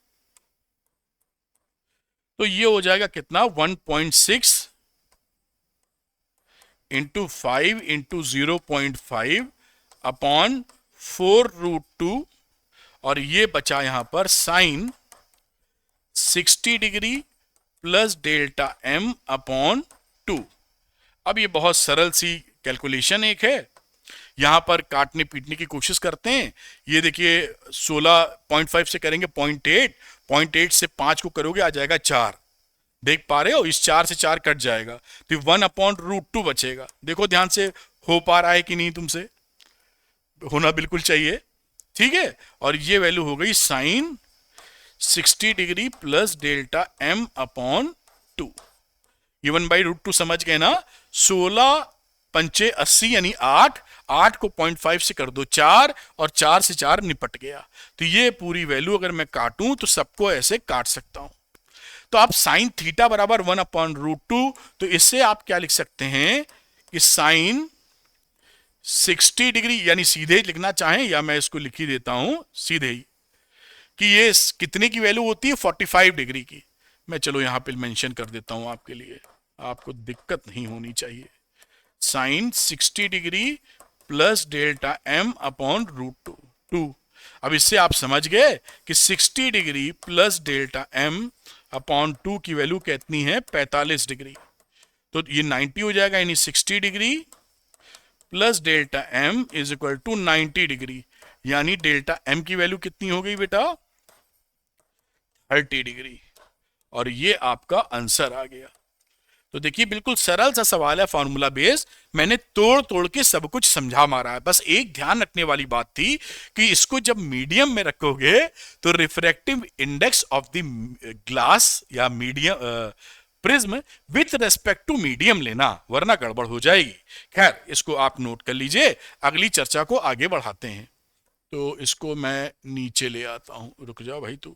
तो ये हो जाएगा कितना, 1.6 × 5 × 0.5 अपॉन 4√2, और ये बचा यहां पर sine 60 degree plus delta M upon 2। अब ये बहुत सरल सी कैलकुलेशन एक है, यहां पर काटने पीटने की कोशिश करते हैं। ये देखिए 16.5 से करेंगे 0.8 से 5 को करोगे आ जाएगा 4, देख पा रहे हो, इस 4 से 4 कट जाएगा तो 1/√2 बचेगा। देखो ध्यान से हो पा रहा है कि नहीं, तुमसे होना बिल्कुल चाहिए, ठीक है। और ये वैल्यू हो गई sine 60 degree plus delta M upon 2। ये 1/√2 समझ गए ना। 16 पंचे 80 यानी 8, 8 को 0.5 से कर दो 4 और 4 से 4 निपट गया। तो ये पूरी वैल्यू अगर मैं काटूं तो सबको ऐसे काट सकता हूं। तो आप साइन थीटा बराबर 1/√2, तो इससे आप क्या लिख सकते हैं कि साइन 60 डिग्री, यानी सीधे लिखना चाहें या मैं इसको लिख ही देता हूं सीधे ही, कि ये कितने की वैल्यू होती है 45 डिग्री की। मैं चलो यहां पे मेंशन कर देता हूं आपके लिए, आपको दिक्कत नहीं होनी चाहिए। Sine 60 degree plus delta m upon √2। अब इससे आप समझ गए कि 60 degree plus delta m upon 2 की वैल्यू कितनी है 45 डिग्री। तो ये 90 हो जाएगा, यानी 60 degree plus delta m is equal to 90 degree, यानी डेल्टा m की वैल्यू कितनी हो गई बेटा 30 डिग्री। और ये आपका आंसर आ गया। तो देखिए बिल्कुल सरल सा सवाल है, फॉर्मूला बेस्ड, मैंने तोड़ तोड़ के सब कुछ समझा मारा है। बस एक ध्यान रखने वाली बात थी कि इसको जब मीडियम में रखोगे तो refractive index of the glass या medium prism with respect to medium लेना, वरना गड़बड़ हो जाएगी। खैर इसको आप नोट कर लीजिए, अगली चर्चा को आगे बढ़ाते हैं। तो इसको मैं नीचे ले आता हूं, रुक जाओ भाई तू,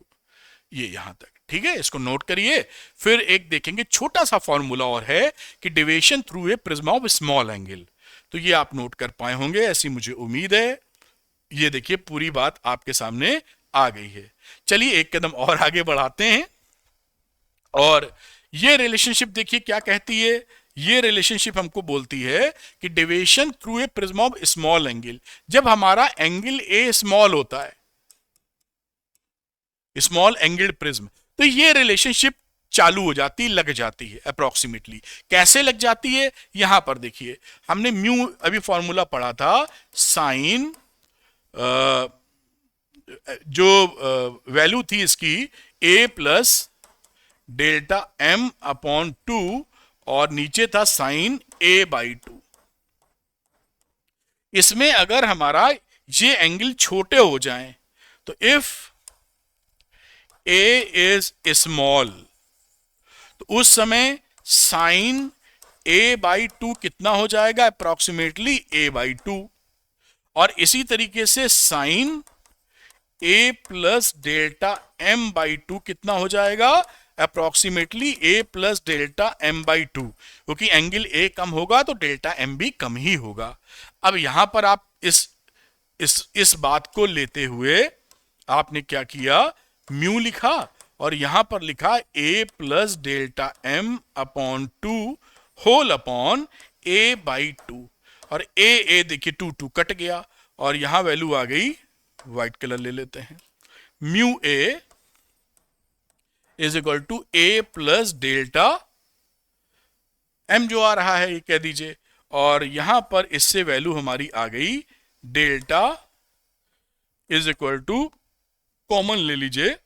ये यहां तक ठीक है, इसको नोट करिए। फिर एक देखेंगे छोटा सा फॉर्मूला और है कि deviation through a prism of small angle, तो ये आप नोट कर पाए होंगे ऐसी मुझे उम्मीद है। ये देखिए पूरी बात आपके सामने आ गई है। चलिए एक कदम और आगे बढ़ाते हैं, और ये रिलेशनशिप देखिए क्या कहती है। ये रिलेशनशिप हमको बोलती है कि deviation through a prism of small angle, जब हमारा एंगल ए स्मॉल होता है, स्मॉल एंगल प्रिज्म, तो ये रिलेशनशिप चालू हो जाती है, लग जाती है अप्रोक्सीमेटली। कैसे लग जाती है यहां पर देखिए, हमने म्यू अभी फॉर्मूला पढ़ा था, साइन जो वैल्यू थी इसकी a plus delta m upon 2, और नीचे था साइन a/2। इसमें अगर हमारा ये एंगल छोटे हो जाएं, तो इफ a इज स्मॉल, तो उस समय साइन a/2 कितना हो जाएगा अप्रोक्सीमेटली a/2। और इसी तरीके से sign a plus delta m/2 कितना हो जाएगा approximately a plus delta m/2, क्योंकि एंगल a कम होगा तो डेल्टा m भी कम ही होगा। अब यहां पर आप इस बात को लेते हुए आपने क्या किया, म्यू लिखा और यहां पर लिखा a plus delta m upon 2 whole upon a/2, और a देखिए 2 कट गया, और यहां वैल्यू आ गई, व्हाइट कलर ले लेते हैं, mu a is equal to a plus delta m जो आ रहा है ये कह दीजिए, और यहां पर इससे वैल्यू हमारी आ गई delta is equal to, common ले लीजिए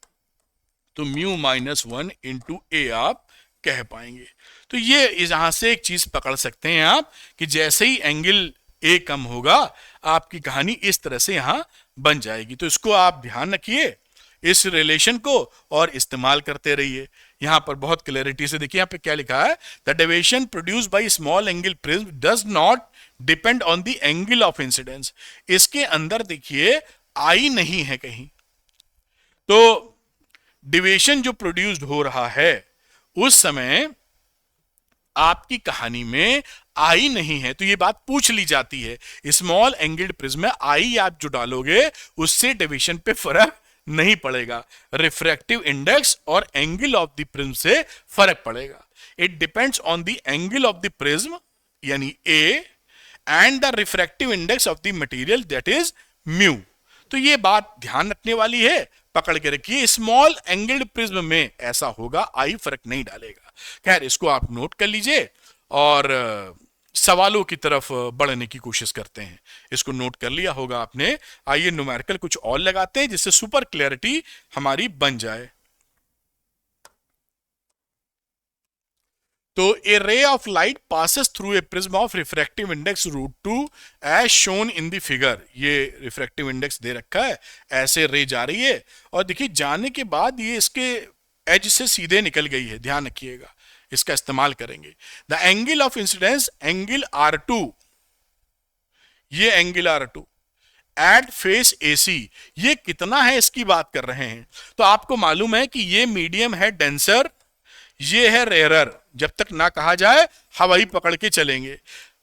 तो म्यू -1 इंटू ए आप कह पाएंगे। तो ये यहां से एक चीज पकड़ सकते हैं आप कि जैसे ही एंगल ए कम होगा आपकी कहानी इस तरह से यहां बन जाएगी। तो इसको आप ध्यान रखिए इस रिलेशन को और इस्तेमाल करते रहिए। यहां पर बहुत क्लैरिटी से देखिए, यहां पे क्या लिखा है, the deviation produced by small angle prism does not depend on the angle of incidence. इसके अंदर देखिए आई नहीं है कहीं, तो डेविएशन जो प्रोड्यूस्ड हो रहा है उस समय आपकी कहानी में आई नहीं है, तो ये बात पूछ ली जाती है। स्मॉल एंगल्ड प्रिज्म में आई आप जो डालोगे उससे डेविएशन पे फर्क नहीं पड़ेगा, रिफ्रैक्टिव इंडेक्स और एंगल ऑफ द प्रिज्म से फर्क पड़ेगा। It depends on the angle of the prism यानी A and the refractive index of the material that is mu. तो ये बात ध्यान रखने वाली है, पकड़ के रखिए। स्मॉल एंगल्ड प्रिज्म में ऐसा होगा, आई फर्क नहीं डालेगा। खैर इसको आप नोट कर लीजिए और सवालों की तरफ बढ़ने की कोशिश करते हैं। इसको नोट कर लिया होगा आपने। आइए न्यूमेरिकल कुछ और लगाते हैं जिससे सुपर क्लैरिटी हमारी बन जाए। तो a ray of light passes through a prism of refractive index √2 as shown in the figure. ये रिफ्रैक्टिव इंडेक्स दे रखा है, ऐसे रे जा रही है और देखिए जाने के बाद ये इसके एज से सीधे निकल गई है, ध्यान रखिएगा, इसका इस्तेमाल करेंगे। The angle of incidence angle R2 ये angle R2 at face AC, ये कितना है इसकी बात कर रहे हैं। तो आपको मालूम है कि ये मीडियम है डेंसर, ये है रेयरर। जब तक ना कहा जाए हवाई पकड़ के चलेंगे।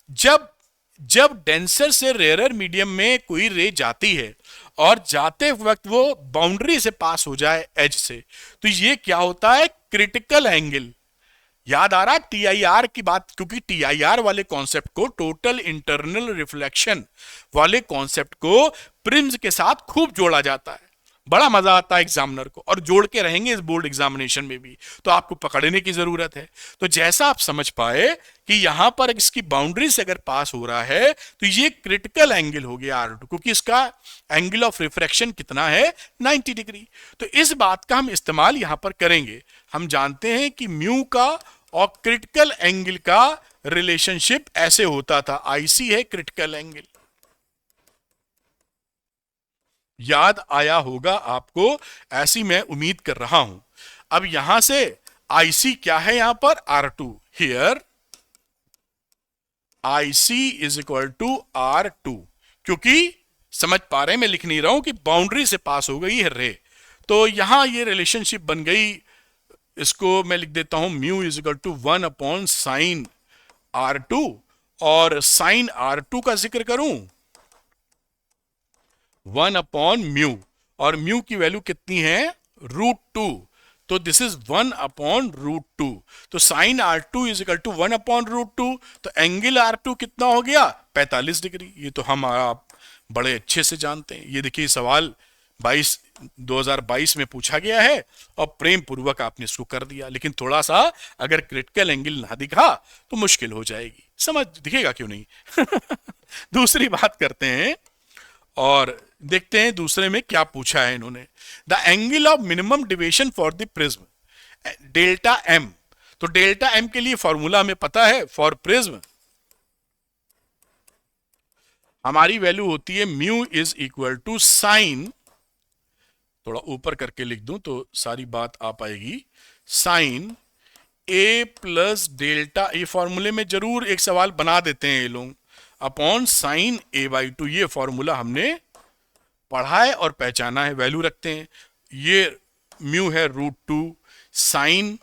जब जब डेंसर से रेयरर मीडियम में कोई रे जाती है और जाते वक्त वो बाउंड्री से पास हो जाए एज से, तो ये क्या होता है, क्रिटिकल एंगल। याद आ रहा TIR की बात, क्योंकि TIR वाले कॉन्सेप्ट को, टोटल इंटरनल रिफ्लेक्शन वाले कॉन्सेप्ट को प्रिज्म के साथ खूब जोड़ा जाता है। बड़ा मजा आता है एग्जामिनर को, और जोड़ के रहेंगे इस बोर्ड एग्जामिनेशन में भी, तो आपको पकड़ने की जरूरत है। तो जैसा आप समझ पाए कि यहां पर इसकी बाउंड्री से अगर पास हो रहा है तो ये क्रिटिकल एंगल हो गया R2, क्योंकि इसका एंगल ऑफ रिफ्रैक्शन कितना है, 90 डिग्री। तो इस बात का हम इस्तेमाल यहां पर करेंगे। हम जानते हैं कि म्यू का और क्रिटिकल एंगल का रिलेशनशिप ऐसे होता था, IC है क्रिटिकल एंगल। याद आया होगा आपको, ऐसी मैं उम्मीद कर रहा हूं। अब यहां से IC क्या है, यहां पर R2, here IC is equal to R2, क्योंकि समझ पा रहे हैं, मैं लिख नहीं रहा हूं कि बाउंड्री से पास हो गई है रे, तो यहां ये रिलेशनशिप बन गई। इसको मैं लिख देता हूं, mu is equal to 1 upon sine R2, और साइन R2 का जिक्र करूं 1 अपॉन म्यू, और म्यू की वैल्यू कितनी है, √2, तो दिस इज 1 अपॉन √2। तो sine R2 is equal to 1 upon √2, तो एंगल R2 कितना हो गया, 45 डिग्री। ये तो हम आप बड़े अच्छे से जानते हैं। ये देखिए सवाल 2022 में पूछा गया है और प्रेम पूर्वक आपने इसको कर दिया, लेकिन थोड़ा सा अगर क्रिटिकल एंगल ना दिखा तो मुश्किल हो जाएगी। समझ दिखेगा क्यों नहीं। दूसरी बात करते हैं और देखते हैं दूसरे में क्या पूछा है इन्होंने। The angle of minimum deviation for the prism delta M. तो डेल्टा एम के लिए फॉर्मूला हमें पता है, फॉर प्रिज्म हमारी वैल्यू होती है mu is equal to sine, थोड़ा ऊपर करके लिख दूं तो सारी बात आ पाएगी, साइन ए प्लस डेल्टा, ये फॉर्मूले में जरूर एक सवाल बना देते हैं ये लोग, अपॉन साइन A/2। ये फॉर्मूला हमने पढ़ा है और पहचाना है, वैल्यू रखते हैं। ये म्यू है √2, साइन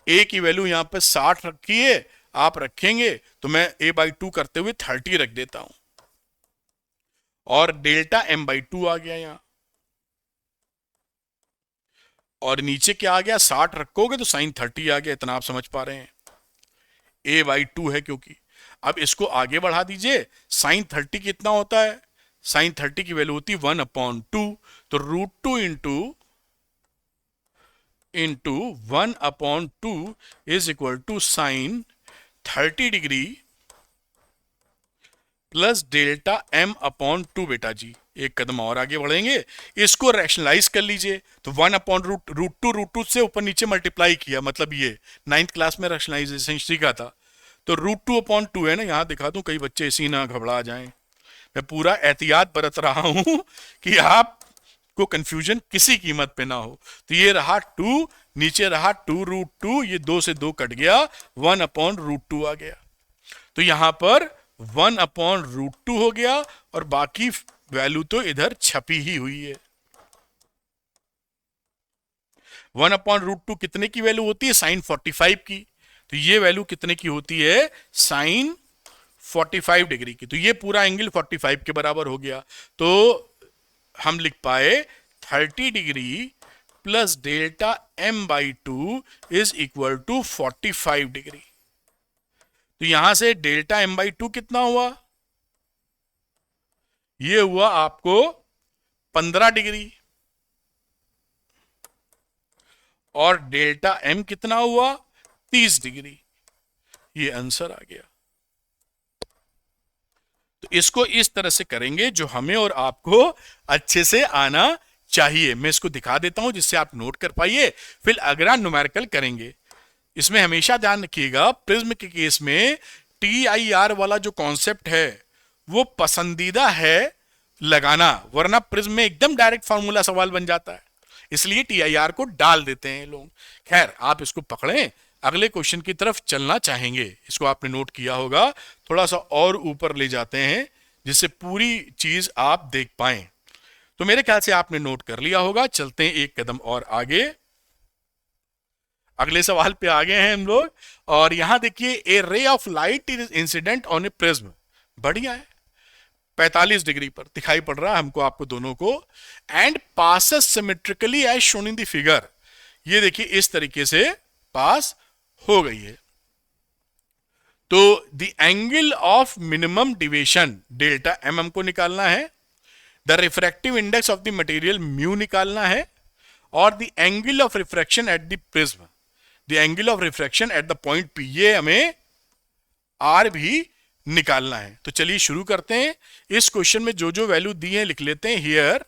ए की वैल्यू यहां पर 60 रखी है, आप रखेंगे तो मैं A/2 करते हुए 30 रख देता हूं, और डेल्टा M/2 आ गया यहां, और नीचे क्या आ गया, 60 रखोगे तो साइन 30 आ गया। इतना आप समझ पा रहे हैं, A/2 है क्योंकि। अब इसको आगे बढ़ा दीजिए, साइन 30 कितना होता है, साइन 30 की वैल्यू होती है 1/2, तो √2 into 1/2 is equal to sine 30 degree plus delta M/2। बेटा जी एक कदम और आगे बढ़ेंगे, इसको रैशनलाइज कर लीजिए, तो 1/√2 से ऊपर नीचे मल्टीप्लाई किया, मतलब ये 9th क्लास में रैशनलाइजेशन सीखा था। तो √2/2 है ना, यहां दिखा दूं, कई बच्चे इसी ना घबरा जाएं। मैं पूरा एहतियात बरत रहा हूं कि आप को कंफ्यूजन किसी कीमत पे ना हो। तो ये रहा 2, नीचे रहा 2√2, ये 2 से 2 कट गया, 1/√2 आ गया। तो यहां पर 1/√2 हो गया, और बाकी वैल्यू तो इधर छपी ही हुई है। 1/√2 कितने की वैल्यू होती है, साइन 45 की, तो ये वैल्यू कितने की होती है, साइन 45 डिग्री की। तो ये पूरा एंगल 45 के बराबर हो गया। तो हम लिख पाए 30 degree plus delta M/2 is equal to 45 degree. तो यहां से डेल्टा M/2 कितना हुआ, ये हुआ आपको 15 डिग्री, और डेल्टा M कितना हुआ, 30 डिग्री। ये आंसर आ गया। तो इसको इस तरह से करेंगे जो हमें और आपको अच्छे से आना चाहिए। मैं इसको दिखा देता हूं जिससे आप नोट कर पाइए, फिर अगला न्यूमेरिकल करेंगे। इसमें हमेशा ध्यान रखिएगा, प्रिज्म के केस में TIR वाला जो कॉन्सेप्ट है वो पसंदीदा है लगाना, वरना प्रिज्म में एकदम डायरेक्ट फॉर्मूला सवाल बन जाता है, इसलिए TIR को डाल देते हैं लोग। खैर आप इसको पकड़ें, अगले क्वेश्चन की तरफ चलना चाहेंगे, इसको आपने नोट किया होगा थोड़ा सा और ऊपर ले जाते हैं जिससे पूरी चीज आप देख पाएं। तो मेरे ख्याल से आपने नोट कर लिया होगा। चलते हैं एक कदम और आगे, अगले सवाल पे आ गए हैं हम लोग। और यहां देखिए, a ray of light is incident on a prism. बढ़िया है, 45 डिग्री पर दिखाई पड़ रहा है हमको, आपको दोनों को। And passes symmetrically as shown in the figure. ये देखिए इस तरीके से पास हो गई है। तो the angle of minimum deviation delta M हमको निकालना है, the refractive index of the material mu निकालना है, और the angle of refraction at the prism, the angle of refraction at the point P, ये हमें आर भी निकालना है। तो चलिए शुरू करते हैं। इस क्वेश्चन में जो जो वैल्यू दी है लिख लेते हैं। हियर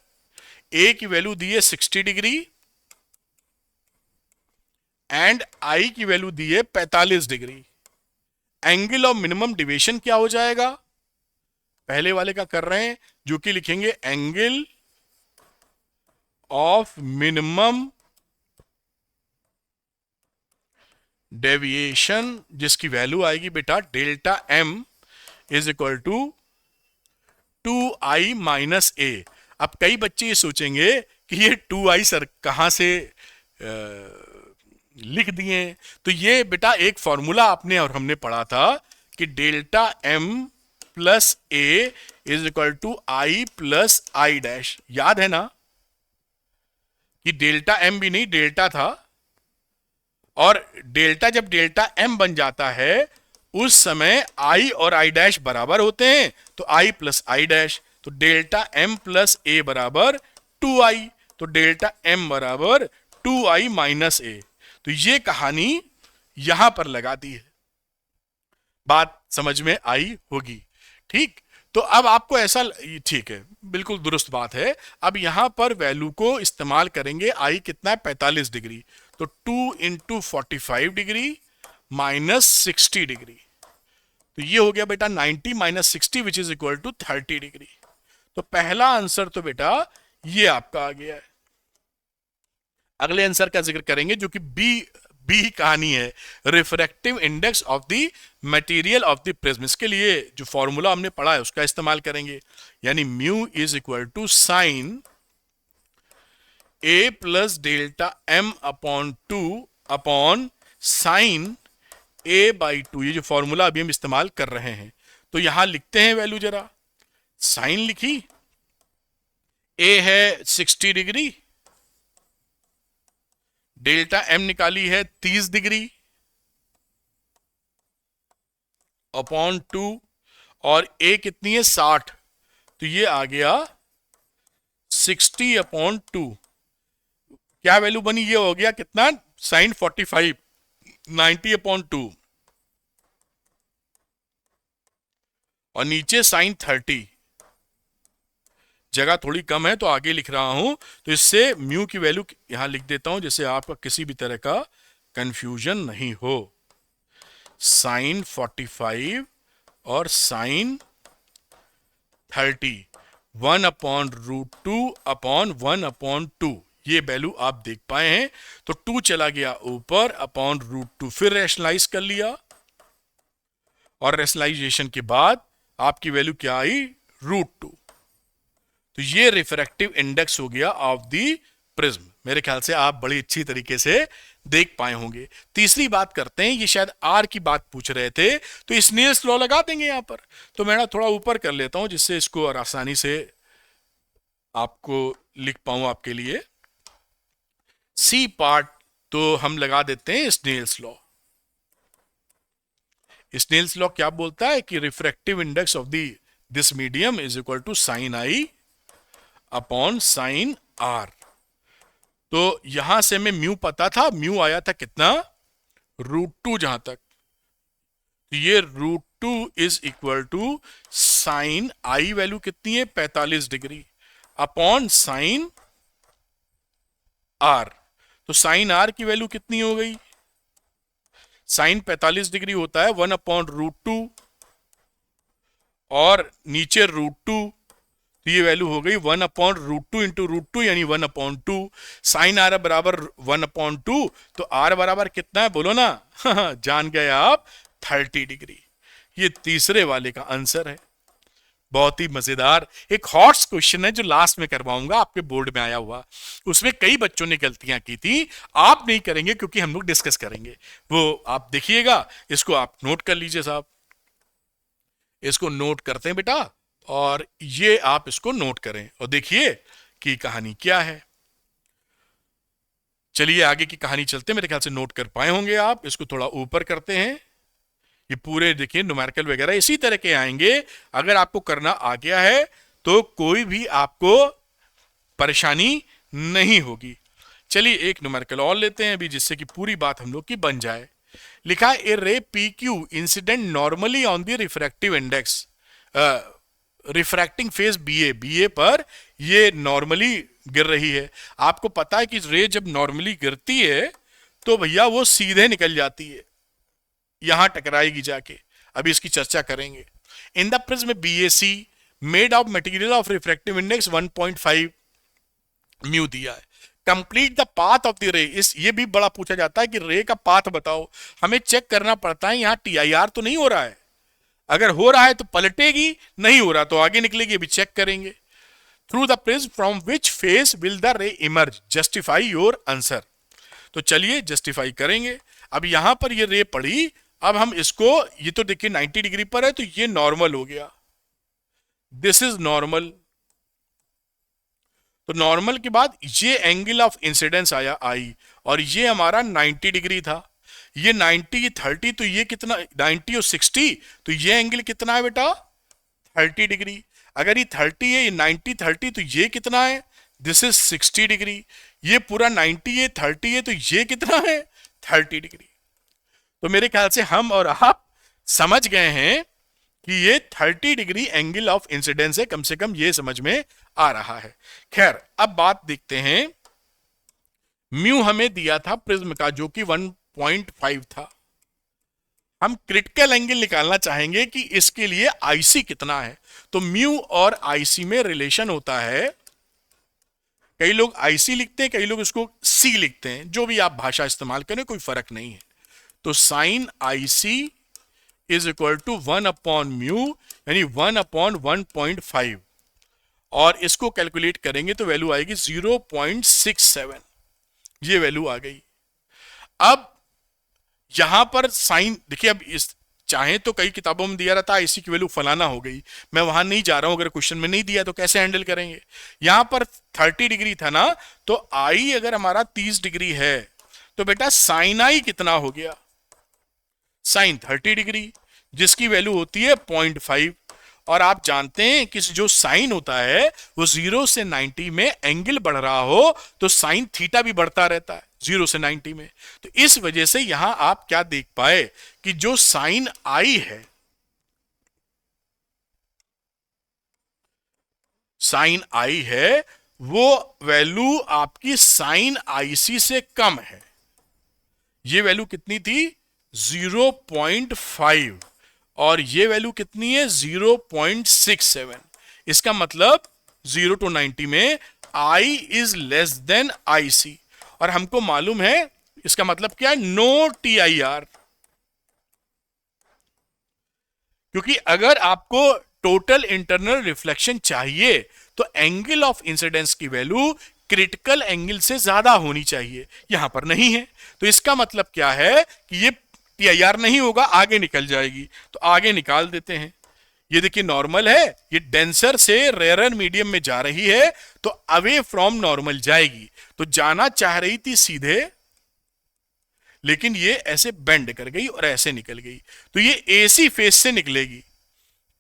ए की वैल्यू दी है 60 डिग्री एंड आई की वैल्यू दी है 45 degree. Angle of minimum deviation क्या हो जाएगा, पहले वाले का कर रहे हैं, जो कि लिखेंगे एंगल ऑफ मिनिमम डेविएशन, जिसकी वैल्यू आएगी बेटा delta M is equal to 2i minus A. अब कई बच्चे ये सोचेंगे कि ये 2i सर कहां से लिख दिए। तो ये बेटा एक फॉर्मूला आपने और हमने पढ़ा था कि delta M plus A is equal to I plus I dash. याद है ना कि डेल्टा एम भी नहीं डेल्टा था, और डेल्टा जब डेल्टा एम बन जाता है उस समय आई और आई डैश बराबर होते हैं, तो आई प्लस आई डैश। तो डेल्टा एम प्लस ए बराबर 2i, तो डेल्टा एम बराबर 2i माइनस ए। तो ये कहानी यहां पर लगा दी है, बात समझ में आई होगी। ठीक, तो अब आपको ऐसा, ठीक है, बिल्कुल दुरुस्त बात है। अब यहां पर वैल्यू को इस्तेमाल करेंगे। आई कितना है 45 डिग्री, तो 2 इंटू 45 डिग्री माइनस 60 डिग्री, तो ये हो गया बेटा 90 minus 60 which is equal to 30 degree. तो पहला आंसर तो बेटा ये आपका आ गया है। अगले आंसर का जिक्र करेंगे जो कि बी कहानी है, refractive index of the material of the prism. इसके लिए जो फॉर्मूला हमने पढ़ा है उसका इस्तेमाल करेंगे, यानी mu is equal to sine A plus delta M upon 2 upon sine A by 2। ये जो फॉर्मूला अभी हम इस्तेमाल कर रहे हैं, तो यहां लिखते हैं वैल्यू जरा। साइन लिखी, ए है 60 डिग्री, डेल्टा एम निकाली है 30 डिग्री अपॉन 2, और ए कितनी है 60, तो ये आ गया 60 अपॉन 2। क्या वैल्यू बनी, ये हो गया कितना, साइन 45, 90 अपॉन 2, और नीचे साइन 30। जगह थोड़ी कम है तो आगे लिख रहा हूं, तो इससे म्यू की वैल्यू यहां लिख देता हूं जिससे आपका किसी भी तरह का कंफ्यूजन नहीं हो। साइन 45 और sine 30, 1 upon root 2 upon 1 upon 2, ये वैल्यू आप देख पाए हैं। तो 2 चला गया ऊपर अपॉन रूट 2, फिर रैशनलाइज कर लिया, और रैशनलाइजेशन के बाद आपकी वैल्यू क्या आई, रूट 2। तो ये रिफ्रैक्टिव इंडेक्स हो गया ऑफ द प्रिज्म। मेरे ख्याल से आप बड़ी अच्छी तरीके से देख पाए होंगे। तीसरी बात करते हैं, ये शायद आर की बात पूछ रहे थे, तो स्नेल्स लॉ लगा देंगे यहां पर। तो मैं थोड़ा ऊपर कर लेता हूं जिससे इसको और आसानी से आपको लिख पाऊं आपके लिए। सी पार्ट तो हम लगा देते हैं स्नेल्स लॉ। स्नेल्स लॉ क्या बोलता है कि refractive index of this medium is equal to sine I upon sine R. तो यहां से हमें म्यू पता था, म्यू आया था कितना, रूट 2 जहां तक, तो ये root 2 is equal to sine I value कितनी है 45 डिग्री अपॉन साइन आर। तो साइन आर की वैल्यू कितनी हो गई, साइन 45 डिग्री होता है 1 अपॉन रूट 2 और नीचे रूट 2, तो ये वैल्यू हो गई 1 अपॉन रूट 2 इंटू रूट 2 यानी 1 अपॉन 2। साइन आर बराबर 1 अपॉन 2, तो आर बराबर कितना है बोलो ना जान गए आप 30 डिग्री। ये तीसरे वाले का आंसर है। बहुत ही मजेदार एक हॉट्स क्वेश्चन है जो लास्ट में करवाऊंगा, आपके बोर्ड में आया हुआ। उसमें कई बच्चों ने गलतियां की थी, आप नहीं करेंगे क्योंकि हम लोग डिस्कस करेंगे, वो आप देखिएगा। इसको आप नोट कर लीजिए साहब, इसको नोट करते हैं बेटा, और ये आप इसको नोट करें और देखिए कि कहानी क्या है। चलिए आगे की कहानी चलते हैं, मेरे ख्याल से नोट कर पाए होंगे आप। इसको थोड़ा ऊपर करते हैं, ये पूरे देखिए न्यूमेरिकल वगैरह इसी तरह के आएंगे। अगर आपको करना आ गया है तो कोई भी आपको परेशानी नहीं होगी। चलिए एक न्यूमेरिकल और लेते हैं अभी, जिससे कि पूरी बात हम लोग की बन जाए। लिखा है a ray P Q incident normally on the refractive index, refracting face B A पर ये नॉर्मली गिर रही है। आपको पता है कि रे जब नॉर्मली गिरती है तो भैया वो सीधे निकल जाती है, यहां टकराएगी जाके। अभी इसकी चर्चा करेंगे। In the prism BaC made of material of refractive index 1.5 mu दिया है। Complete the path of the रे, इस ये भी बड़ा पूछा जाता है कि रे का पाथ बताओ। हमें चेक करना पड़ता है यहाँ TIR तो नहीं हो रहा है, अगर हो रहा है तो पलटेगी, नहीं हो रहा तो आगे निकलेगी, अभी चेक करेंगे। Through the prism from which face will the रे इमर्ज, जस्टिफाई योर आंसर। तो चलिए जस्टिफाई करेंगे। अब यहां पर ये रे पड़ी, अब हम इसको, ये तो देखिए 90 डिग्री पर है तो ये नॉर्मल हो गया, दिस इज नॉर्मल। तो नॉर्मल के बाद ये एंगल ऑफ इंसिडेंस आया आई, और ये हमारा 90 डिग्री था। ये 90 30, तो ये कितना, 90 और 60, तो ये एंगल कितना है बेटा 30 डिग्री। अगर ये 30 है, ये 90 30, तो ये कितना है, दिस इज 60 डिग्री। ये पूरा 90 है 30 है, तो ये कितना है 30 डिग्री। तो मेरे ख्याल से हम और आप समझ गए हैं कि ये 30 डिग्री एंगल ऑफ इंसिडेंस है, कम से कम ये समझ में आ रहा है। खैर अब बात देखते हैं, म्यू हमें दिया था प्रिज्म का जो कि 1.5 था। हम क्रिटिकल एंगल निकालना चाहेंगे कि इसके लिए आईसी कितना है। तो म्यू और आईसी में रिलेशन होता है, कई लोग आईसी लिखते हैं, कई लोग इसको सी लिखते हैं, जो भी आप भाषा इस्तेमाल करें कोई फर्क नहीं है। तो sine IC is equal to 1 upon mu, यानी 1 अपॉन 1.5, और इसको कैलकुलेट करेंगे तो वैल्यू आएगी 0.67, ये वैल्यू आ गई। अब यहां पर साइन देखिए, अब इस चाहे तो कई किताबों में दिया रहता है आईसी की वैल्यू फलाना हो गई, मैं वहां नहीं जा रहा हूं, अगर क्वेश्चन में नहीं दिया तो कैसे हैंडल करेंगे। यहां पर 30 डिग्री था ना, तो आई अगर हमारा 30 डिग्री है तो बेटा साइन आई कितना हो गया, साइन 30 डिग्री, जिसकी वैल्यू होती है 0.5। और आप जानते हैं कि जो साइन होता है वो 0 से 90 में एंगल बढ़ रहा हो तो साइन थीटा भी बढ़ता रहता है 0 से 90 में। तो इस वजह से यहां आप क्या देख पाए कि जो साइन आई है, साइन आई है, वो वैल्यू आपकी साइन आईसी से कम है। ये वैल्यू कितनी थी 0.5, और ये वैल्यू कितनी है 0.67। इसका मतलब 0 to 90 में I is less then IC, और हमको मालूम है इसका मतलब क्या है, नो TIR। क्योंकि अगर आपको टोटल इंटरनल रिफ्लेक्शन चाहिए तो एंगल ऑफ इंसिडेंस की वैल्यू क्रिटिकल एंगल से ज्यादा होनी चाहिए, यहां पर नहीं है। तो इसका मतलब क्या है कि ये TIR नहीं होगा, आगे निकल जाएगी। तो आगे निकाल देते हैं। ये देखिए नॉर्मल है, ये डेंसर से रेयर मीडियम में जा रही है तो अवे फ्रॉम नॉर्मल जाएगी। तो जाना चाह रही थी सीधे, लेकिन ये ऐसे बेंड कर गई और ऐसे निकल गई, तो ये AC फेस से निकलेगी।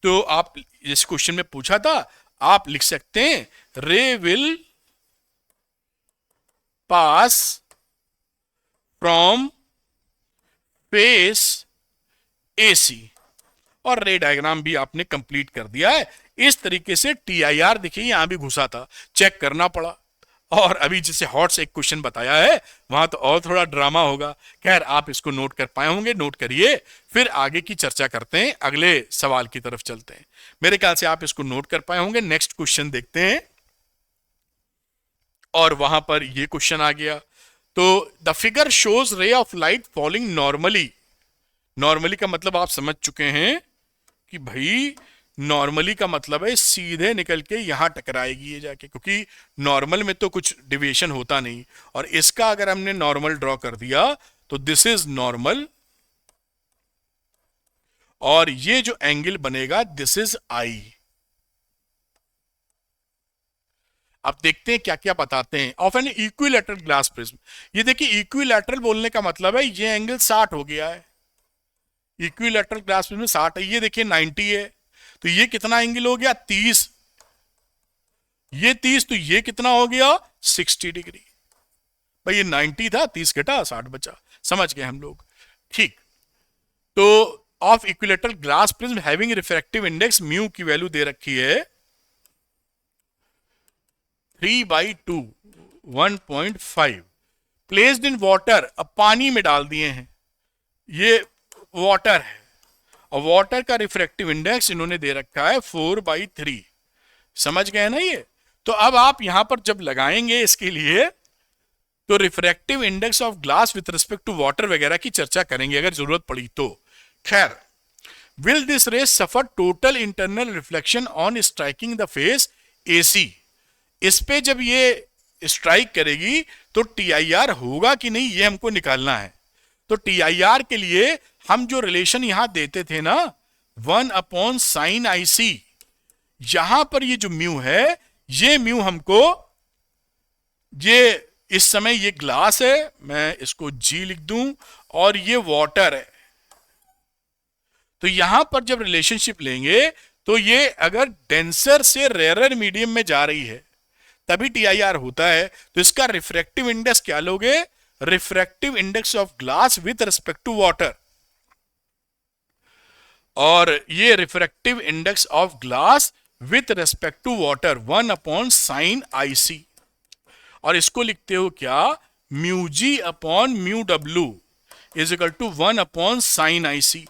तो आप जिस क्वेश्चन में पूछा था आप लिख सकते हैं रे will pass from face AC, और रे डायग्राम भी आपने कंप्लीट कर दिया है। इस तरीके से TIR देखिए यहां भी घुसा था, चेक करना पड़ा। और अभी जैसे हॉट से एक क्वेश्चन बताया है वहां तो और थोड़ा ड्रामा होगा। खैर आप इसको नोट कर पाए होंगे, नोट करिए, फिर आगे की चर्चा करते हैं, अगले सवाल की तरफ चलते हैं। मेरे ख्याल से आप इसको नोट कर पाए होंगे। नेक्स्ट क्वेश्चन देखते हैं, और वहां पर ये क्वेश्चन आ गया। तो द फिगर शोज रे of light falling normally, normally का मतलब आप समझ चुके हैं कि भाई नॉर्मली का मतलब है सीधे निकल के यहां टकराएगी ये जाके, क्योंकि नॉर्मल में तो कुछ डिविएशन होता नहीं, और इसका अगर हमने नॉर्मल ड्रॉ कर दिया तो दिस इज नॉर्मल, और ये जो एंगल बनेगा दिस इज आई। अब देखते हैं क्या क्या बताते हैं of an equilateral glass prism. ये देखिए इक्विलैटरल बोलने का मतलब है ये एंगल 60 हो गया है, इक्विलैटरल ग्लास प्रिज्म में 60 है, ये देखिए 90 है, तो ये कितना एंगल हो गया 30, ये 30, तो ये कितना हो गया 60 डिग्री। भाई ये 90 था, 30 घटा 60 बचा, समझ गए हम लोग। ठीक, तो of equilateral glass prism having refractive index mu की वैल्यू दे रखी है 3/2 1.5, प्लेस्ड इन वाटर, अब पानी में डाल दिए हैं, ये वाटर है, और वाटर का रिफ्रैक्टिव इंडेक्स इन्होंने दे रखा है 4/3, समझ गए ना ये। तो अब आप यहां पर जब लगाएंगे इसके लिए तो refractive index of glass with respect to water वगैरह की चर्चा करेंगे अगर जरूरत पड़ी तो। खैर, will this ray suffer total internal reflection on striking the face AC, इस पे जब ये स्ट्राइक करेगी तो टीआईआर होगा कि नहीं ये हमको निकालना है। तो टीआईआर के लिए हम जो रिलेशन यहां देते थे ना 1/sin IC, यहां पर ये जो म्यू है, ये म्यू हमको, ये इस समय ये ग्लास है, मैं इसको जी लिख दूं, और ये वाटर है, तो यहां पर जब रिलेशनशिप लेंगे तो ये अगर डेंसर से रेयर मीडियम में जा रही है तभी टीआईआर होता है। तो इसका रिफ्रैक्टिव इंडेक्स क्या लोगे, refractive index of glass with respect to water, और ये refractive index of glass with respect to water 1/sin IC, और इसको लिखते हो क्या, mu G upon mu W is equal to 1/sin IC।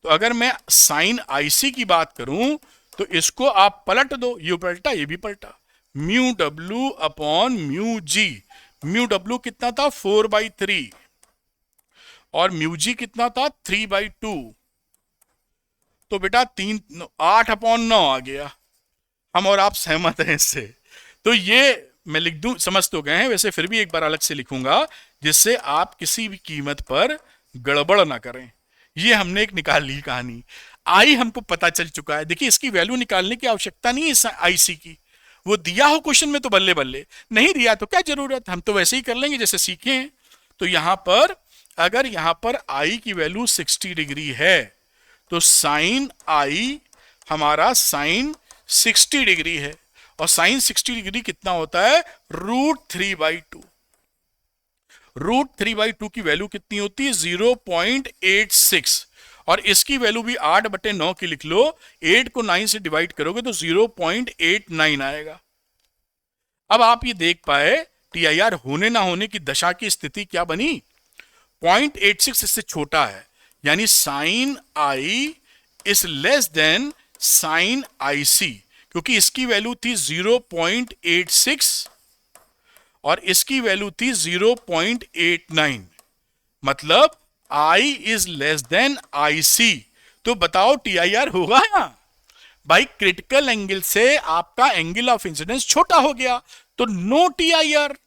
तो अगर मैं साइन IC की बात करूं तो इसको आप पलट दो, ये पलटा ये भी पलटा, mu W upon mu G, mu W कितना था 4/3, और म्यू जी कितना था 3/2, तो बेटा 8/9 आ गया। हम और आप सहमत हैं इससे। तो ये मैं लिख दूं, समझ तो गए हैं, वैसे फिर भी एक बार अलग से लिखूंगा जिससे आप किसी भी कीमत पर गड़बड़ ना करें। ये हमने एक निकाल ली कहानी, आई हमको पता चल चुका है। देखिए इसकी वैल्यू निकालने की आवश्यकता नहीं है IC की, वो दिया हो क्वेश्चन में तो बल्ले बल्ले, नहीं दिया तो क्या जरूरत, हम तो वैसे ही कर लेंगे जैसे सीखे हैं। तो यहां पर अगर यहां पर आई की वैल्यू 60 डिग्री है तो साइन आई हमारा साइन 60 डिग्री है, और साइन 60 डिग्री कितना होता है √3/2, √3/2 की वैल्यू कितनी होती है 0.86, और इसकी वैल्यू भी 8/9 की लिख लो, 8 को 9 से डिवाइड करोगे तो 0.89 आएगा। अब आप ये देख पाए टीआईआर होने ना होने की दशा की स्थिति क्या बनी, 0.86 इससे छोटा है, यानी sine I is less than sine IC, क्योंकि इसकी वैल्यू थी 0.86 और इसकी वैल्यू थी 0.89, मतलब I is less then IC। तो बताओ टीआईआर होगा ना भाई, क्रिटिकल एंगल से आपका एंगल ऑफ इंसिडेंस छोटा हो गया, तो नो टीआईआर।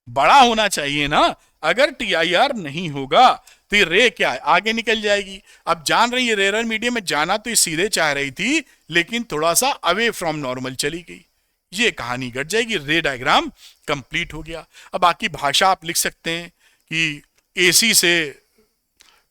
बड़ा होना चाहिए ना, अगर टीआईआर नहीं होगा तो ये रे क्या है आगे निकल जाएगी। अब जान रही है रेयर मीडियम में जाना तो ये सीधे चाह रही थी, लेकिन थोड़ा सा अवे फ्रॉम नॉर्मल चली गई, ये कहानी घट जाएगी, रे डायग्राम कंप्लीट हो गया। अब बाकी भाषा आप लिख सकते हैं कि एसी से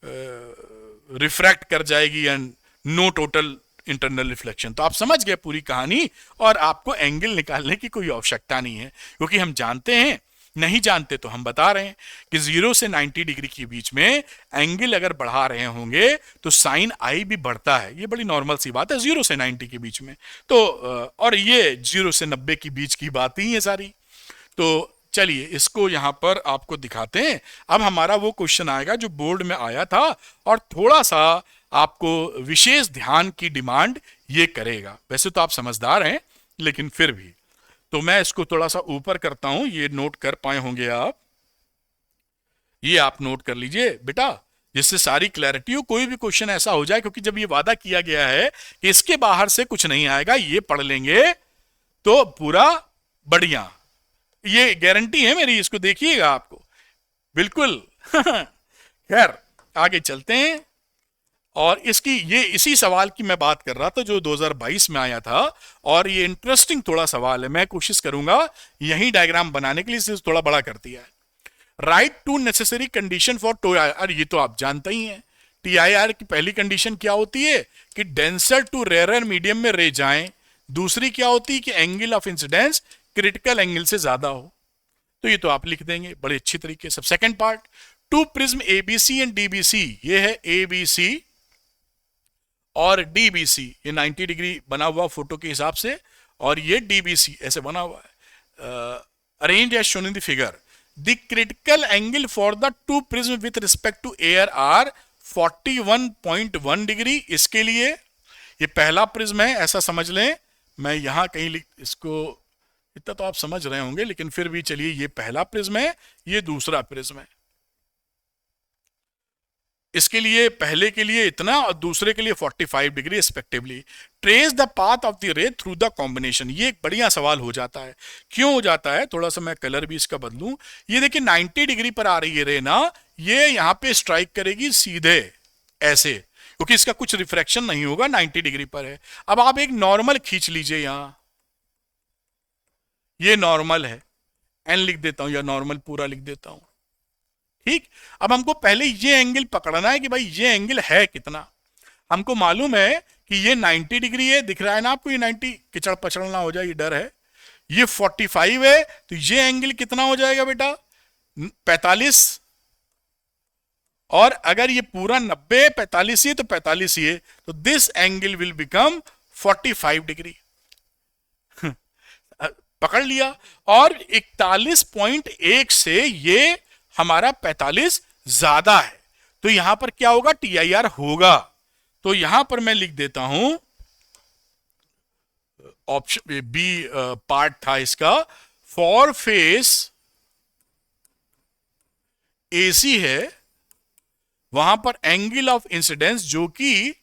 रिफ्रैक्ट कर जाएगी and no total internal reflection, तो आप समझ गए पूरी कहानी, और आपको एंगल निकालने की कोई आवश्यकता नहीं है, क्योंकि हम जानते हैं, नहीं जानते तो हम बता रहे हैं कि 0 से 90 डिग्री के बीच में एंगल अगर बढ़ा रहे होंगे तो साइन आई भी बढ़ता है, ये बड़ी नॉर्मल सी बात है 0 से 90 के बीच में। तो और ये 0 से 90 के बीच की बात ही है सारी। तो चलिए इसको यहां पर आपको दिखाते हैं। अब हमारा वो क्वेश्चन आएगा जो बोर्ड में आया था, और थोड़ा सा आपको विशेष ध्यान की डिमांड ये करेगा। वैसे तो आप समझदार हैं, लेकिन फिर भी तो मैं इसको थोड़ा सा ऊपर करता हूं, ये नोट कर पाए होंगे आप, ये आप नोट कर लीजिए बेटा। जिससे सारी क्लैरिटी हो, कोई भी क्वेश्चन ऐसा हो जाए, क्योंकि जब ये वादा किया गया है कि इसके बाहर से कुछ नहीं आएगा, ये पढ़ लेंगे तो पूरा बढ़िया, ये गारंटी है मेरी, इसको देखिएगा आपको बिल्कुल। खैर आगे चलते हैं। और इसकी ये इसी सवाल की मैं बात कर रहा था जो 2022 में आया था, और ये इंटरेस्टिंग थोड़ा सवाल है, मैं कोशिश करूंगा यही डायग्राम बनाने के लिए, इसे थोड़ा बड़ा कर दिया है। Write two necessary condition for TIR, ये तो आप जानते ही हैं। TIR की पहली कंडीशन क्या होती है कि डेंसर टू रेयर मीडियम में रे जाएं। दूसरी क्या होती है कि angle of incidence critical angle से ज्यादा हो। तो ये तो आप लिख देंगे बड़े अच्छी तरीके से। Second part, two prism ABC and DBC, ये है ABC और DBC, ये 90 डिग्री बना हुआ फोटो के हिसाब से, और ये DBC ऐसे बना हुआ है, arrange as shown in the figure. The critical angle for the two prism with respect to air are 41.1 degree. इसके लिए ये पहला प्रिज्म है ऐसा समझ लें, मैं यहां कहीं लिख, इसको इतना तो आप समझ रहे होंगे, लेकिन फिर भी चलिए, ये पहला प्रिज्म है, ये दूसरा प्रिज्म है। इसके लिए पहले के लिए इतना और दूसरे के लिए 45 degree respectively. Trace the path of the रे थ्रू द कॉम्बिनेशन, ये एक बढ़िया सवाल हो जाता है। क्यों हो जाता है, थोड़ा सा मैं कलर भी इसका बदलूं। ये देखिए 90 डिग्री पर आ रही है रे ना, ये यहां पे स्ट्राइक करेगी सीधे ऐसे, क्योंकि इसका कुछ रिफ्रैक्शन नहीं होगा, 90 डिग्री पर है। अब आप एक नॉर्मल खींच लीजिए, यहां ये नॉर्मल है, एन लिख देता हूं या नॉर्मल पूरा लिख देता हूं, ठीक। अब हमको पहले ये एंगल पकड़ना है कि भाई ये एंगल है कितना। हमको मालूम है कि ये 90 डिग्री है, दिख रहा है ना आपको, ये 90 किचड़ पचड़ ना हो जाए, ये डर है। ये 45 है, तो ये एंगल कितना हो जाएगा बेटा, 45। और अगर ये पूरा 90 45 ही है तो 45 ही है, तो this angle will become 45 degree. पकड़ लिया। और 41.1 से ये हमारा 45 ज्यादा है, तो यहां पर क्या होगा, TIR होगा। तो यहां पर मैं लिख देता हूं, ऑप्शन बी पार्ट था इसका, फॉर फेस AC है, वहां पर एंगल ऑफ इंसिडेंस जो कि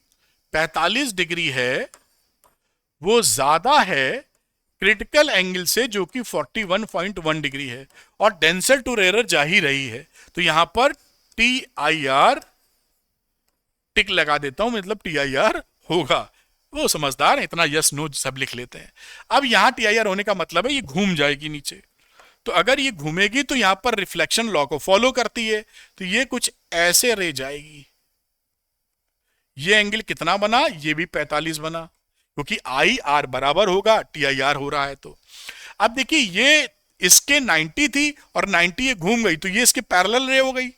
45 डिग्री है, वो ज्यादा है क्रिटिकल एंगल से जो कि 41.1 डिग्री है, और डेंसर टू रेयर जा ही रही है। तो यहां पर TIR टिक लगा देता हूं, मतलब TIR होगा। वो समझदार है, इतना यस नो सब लिख लेते हैं। अब यहां TIR होने का मतलब है ये घूम जाएगी नीचे, तो अगर ये घूमेगी तो यहां पर रिफ्लेक्शन लॉ को फॉलो करती है, तो ये कुछ ऐसे रह जाएगी। ये एंगल कितना बना, ये भी 45 बना, क्योंकि IR बराबर होगा TIR हो रहा है। तो अब देखिए ये इसके 90 थी और 90 ये घूम गई, तो ये इसके पैरेलल रे हो गई।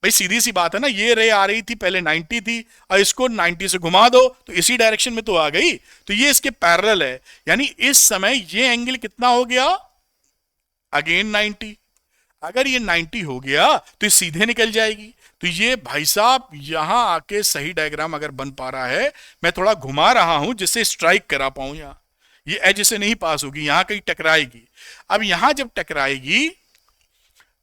भाई सीधी सी बात है ना, ये रे आ रही थी पहले 90 थी, और इसको 90 से घुमा दो तो इसी डायरेक्शन में तो आ गई, तो ये इसके पैरेलल है। यानी इस समय ये एंगल कितना हो गया, अगेन 90। अगर ये 90 हो गया तो ये सीधे निकल जाएगी। तो ये भाई साहब यहां आके सही डायग्राम अगर बन पा रहा है, मैं थोड़ा घुमा रहा हूं जिससे स्ट्राइक करा पाऊं, यहां ये एज से नहीं पास होगी, यहां कहीं टकराएगी। अब यहां जब टकराएगी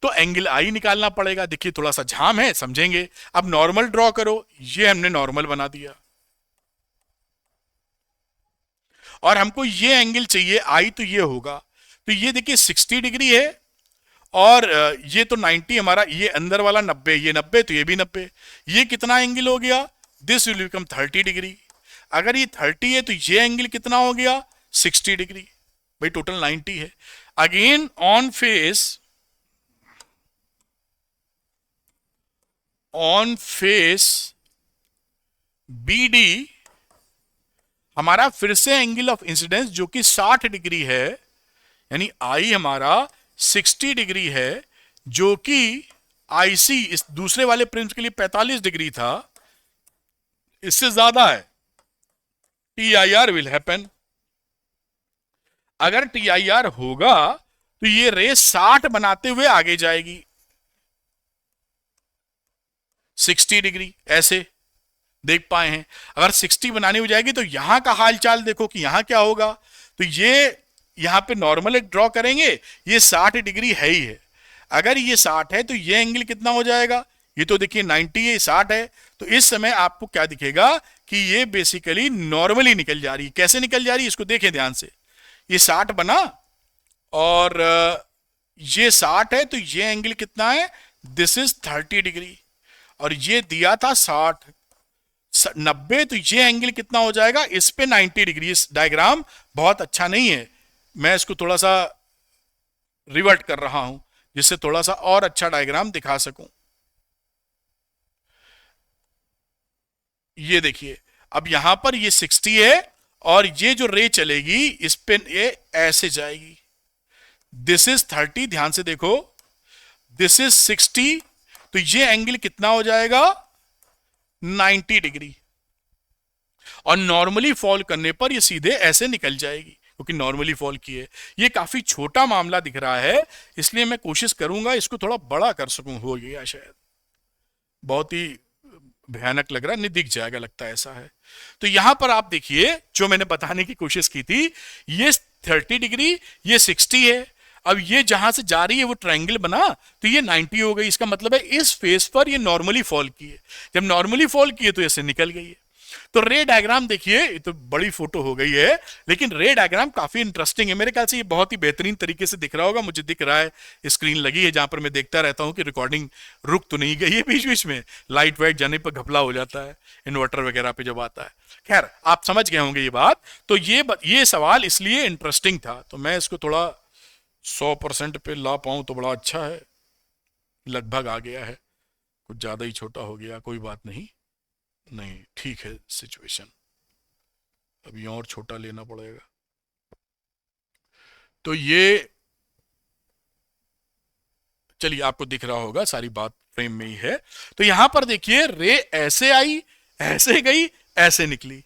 तो एंगल आई निकालना पड़ेगा। देखिए थोड़ा सा झाम है, समझेंगे। अब नॉर्मल ड्रॉ करो, ये हमने नॉर्मल बना दिया, और हमको ये एंगल चाहिए आई, तो ये होगा। तो ये देखिए 60 डिग्री है, और ये तो 90 हमारा, ये अंदर वाला 90, ये 90 तो ये भी 90, ये कितना एंगल हो गया, दिस विल बिकम 30 डिग्री। अगर ये 30 है तो ये एंगल कितना हो गया, 60 डिग्री। भाई टोटल 90 है। अगेन ऑन फेस BD हमारा फिर से एंगल ऑफ इंसिडेंस जो कि 60 डिग्री है, यानी आई हमारा 60 डिग्री है, जो कि IC इस दूसरे वाले प्रिज्म के लिए 45 डिग्री था, इससे ज्यादा है। TIR will happen. अगर TIR होगा तो ये रे 60 बनाते हुए आगे जाएगी, 60 डिग्री ऐसे देख पाए हैं। अगर 60 बनानी हो जाएगी तो यहां का हालचाल देखो कि यहां क्या होगा। तो ये यहां पे नॉर्मल एक ड्रॉ करेंगे, ये 60 डिग्री है ही है। अगर ये 60 है तो ये एंगल कितना हो जाएगा, ये तो देखिए 90 है, 60 है, तो इस समय आपको क्या दिखेगा कि ये बेसिकली नॉर्मली निकल जा रही है। कैसे निकल जा रही है इसको देखें ध्यान से। ये 60 बना और ये 60 है, तो ये एंगल कितना है, दिस इज 30 डिग्री, और ये दिया था 60 90, तो ये एंगल कितना हो जाएगा, इस पे 90 डिग्री। इस डायग्राम बहुत अच्छा नहीं है, मैं इसको थोड़ा सा रिवर्ट कर रहा हूं जिससे थोड़ा सा और अच्छा डायग्राम दिखा सकूं। ये देखिए, अब यहां पर ये 60 है और ये जो रे चलेगी इस पे ये ऐसे जाएगी। दिस इज 30, ध्यान से देखो, दिस इज 60, तो ये एंगल कितना हो जाएगा, 90 डिग्री। और नॉर्मली फॉल करने पर ये सीधे ऐसे निकल जाएगी क्योंकि नॉर्मली फॉल की है। ये काफी छोटा मामला दिख रहा है, इसलिए मैं कोशिश करूंगा इसको थोड़ा बड़ा कर सकूं। हो गया शायद, बहुत ही भयानक लग रहा है, नहीं दिख जाएगा, लगता है ऐसा है। तो यहां पर आप देखिए जो मैंने बताने की कोशिश की थी, ये 30 डिग्री, ये 60 है। अब ये जहां से जा रही है वो ट्रायंगल बना, तो ये 90 हो गई। इसका मतलब है इस फेस पर ये नॉर्मली फॉल की है। जब नॉर्मली फॉल की है तो ऐसे निकल गई है। तो रे डायग्राम देखिए, ये तो बड़ी फोटो हो गई है, लेकिन रे डायग्राम काफी इंटरेस्टिंग है। मेरे ख्याल से ये बहुत ही बेहतरीन तरीके से दिख रहा होगा, मुझे दिख रहा है, स्क्रीन लगी है जहां पर मैं देखता रहता हूं कि रिकॉर्डिंग रुक तो नहीं गई है बीच बीच में। लाइट वाइट जाने पर घपला हो जाता है इन्वर्टर वगैरह पे जब आता है। खैर, आप समझ गए होंगे ये बात। तो ये सवाल इसलिए इंटरेस्टिंग था, तो मैं इसको थोड़ा 100% पे ला पाऊं तो बड़ा अच्छा है। लगभग आ गया है, कुछ ज्यादा ही छोटा हो गया, कोई बात नहीं, नहीं ठीक है सिचुएशन। अभी और छोटा लेना पड़ेगा। तो ये चलिए, आपको दिख रहा होगा, सारी बात फ्रेम में ही है। तो यहां पर देखिए, रे ऐसे आई, ऐसे गई, ऐसे निकली।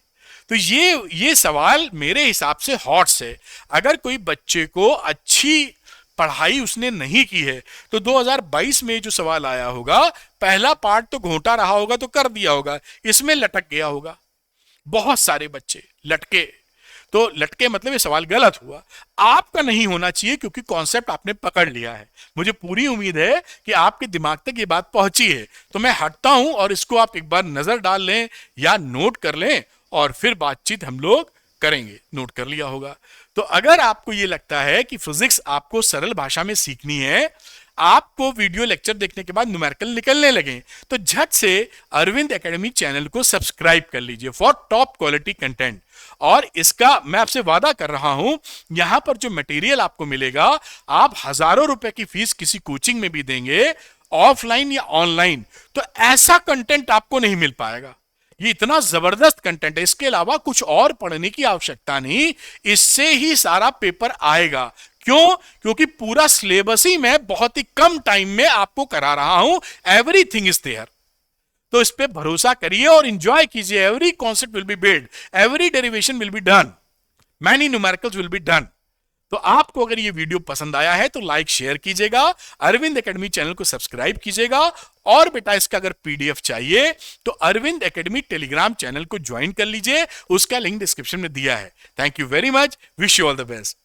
तो ये सवाल मेरे हिसाब से हॉट्स है। अगर कोई बच्चे को अच्छी पढ़ाई उसने नहीं की है तो 2022 में जो सवाल आया होगा, पहला पार्ट तो घोंटा रहा होगा तो कर दिया होगा, इसमें लटक गया होगा। बहुत सारे बच्चे लटके, तो लटके मतलब ये सवाल गलत हुआ। आपका नहीं होना चाहिए क्योंकि कॉन्सेप्ट आपने पकड़ लिया है। मुझे पूरी उम्मीद है कि आपके दिमाग तक ये बात पहुंची है। तो मैं हटता हूं और इसको आप एक बार नजर डाल लें या नोट कर लें और फिर बातचीत हम लोग करेंगे। नोट कर लिया होगा। तो अगर आपको ये लगता है कि फिजिक्स आपको सरल भाषा में सीखनी है, आपको वीडियो लेक्चर देखने के बाद न्यूमेरिकल निकलने लगे, तो झट से अरविंद एकेडमी चैनल को सब्सक्राइब कर लीजिए फॉर टॉप क्वालिटी कंटेंट। और इसका मैं आपसे वादा कर रहा हूं, यहां पर जो मटेरियल आपको मिलेगा, आप हजारों रुपए की फीस किसी कोचिंग में भी देंगे, ऑफलाइन या ऑनलाइन, तो ऐसा कंटेंट आपको नहीं मिल पाएगा। ये इतना जबरदस्त कंटेंट है, इसके अलावा कुछ और पढ़ने की आवश्यकता नहीं, इससे ही सारा पेपर आएगा। क्यों? क्योंकि पूरा सिलेबस ही मैं बहुत ही कम टाइम में आपको करा रहा हूं। Everything is there. तो इस पे भरोसा करिए और एंजॉय कीजिए। Every concept will be build, every derivation will be done, many numericals will be done. तो आपको अगर ये वीडियो पसंद आया है तो लाइक शेयर कीजिएगा, अरविंद एकेडमी चैनल को सब्सक्राइब कीजिएगा। और बेटा, इसका अगर पीडीएफ चाहिए तो अरविंद एकेडमी टेलीग्राम चैनल को ज्वाइन कर लीजिए, उसका लिंक डिस्क्रिप्शन में दिया है। Thank you very much, wish you all the best.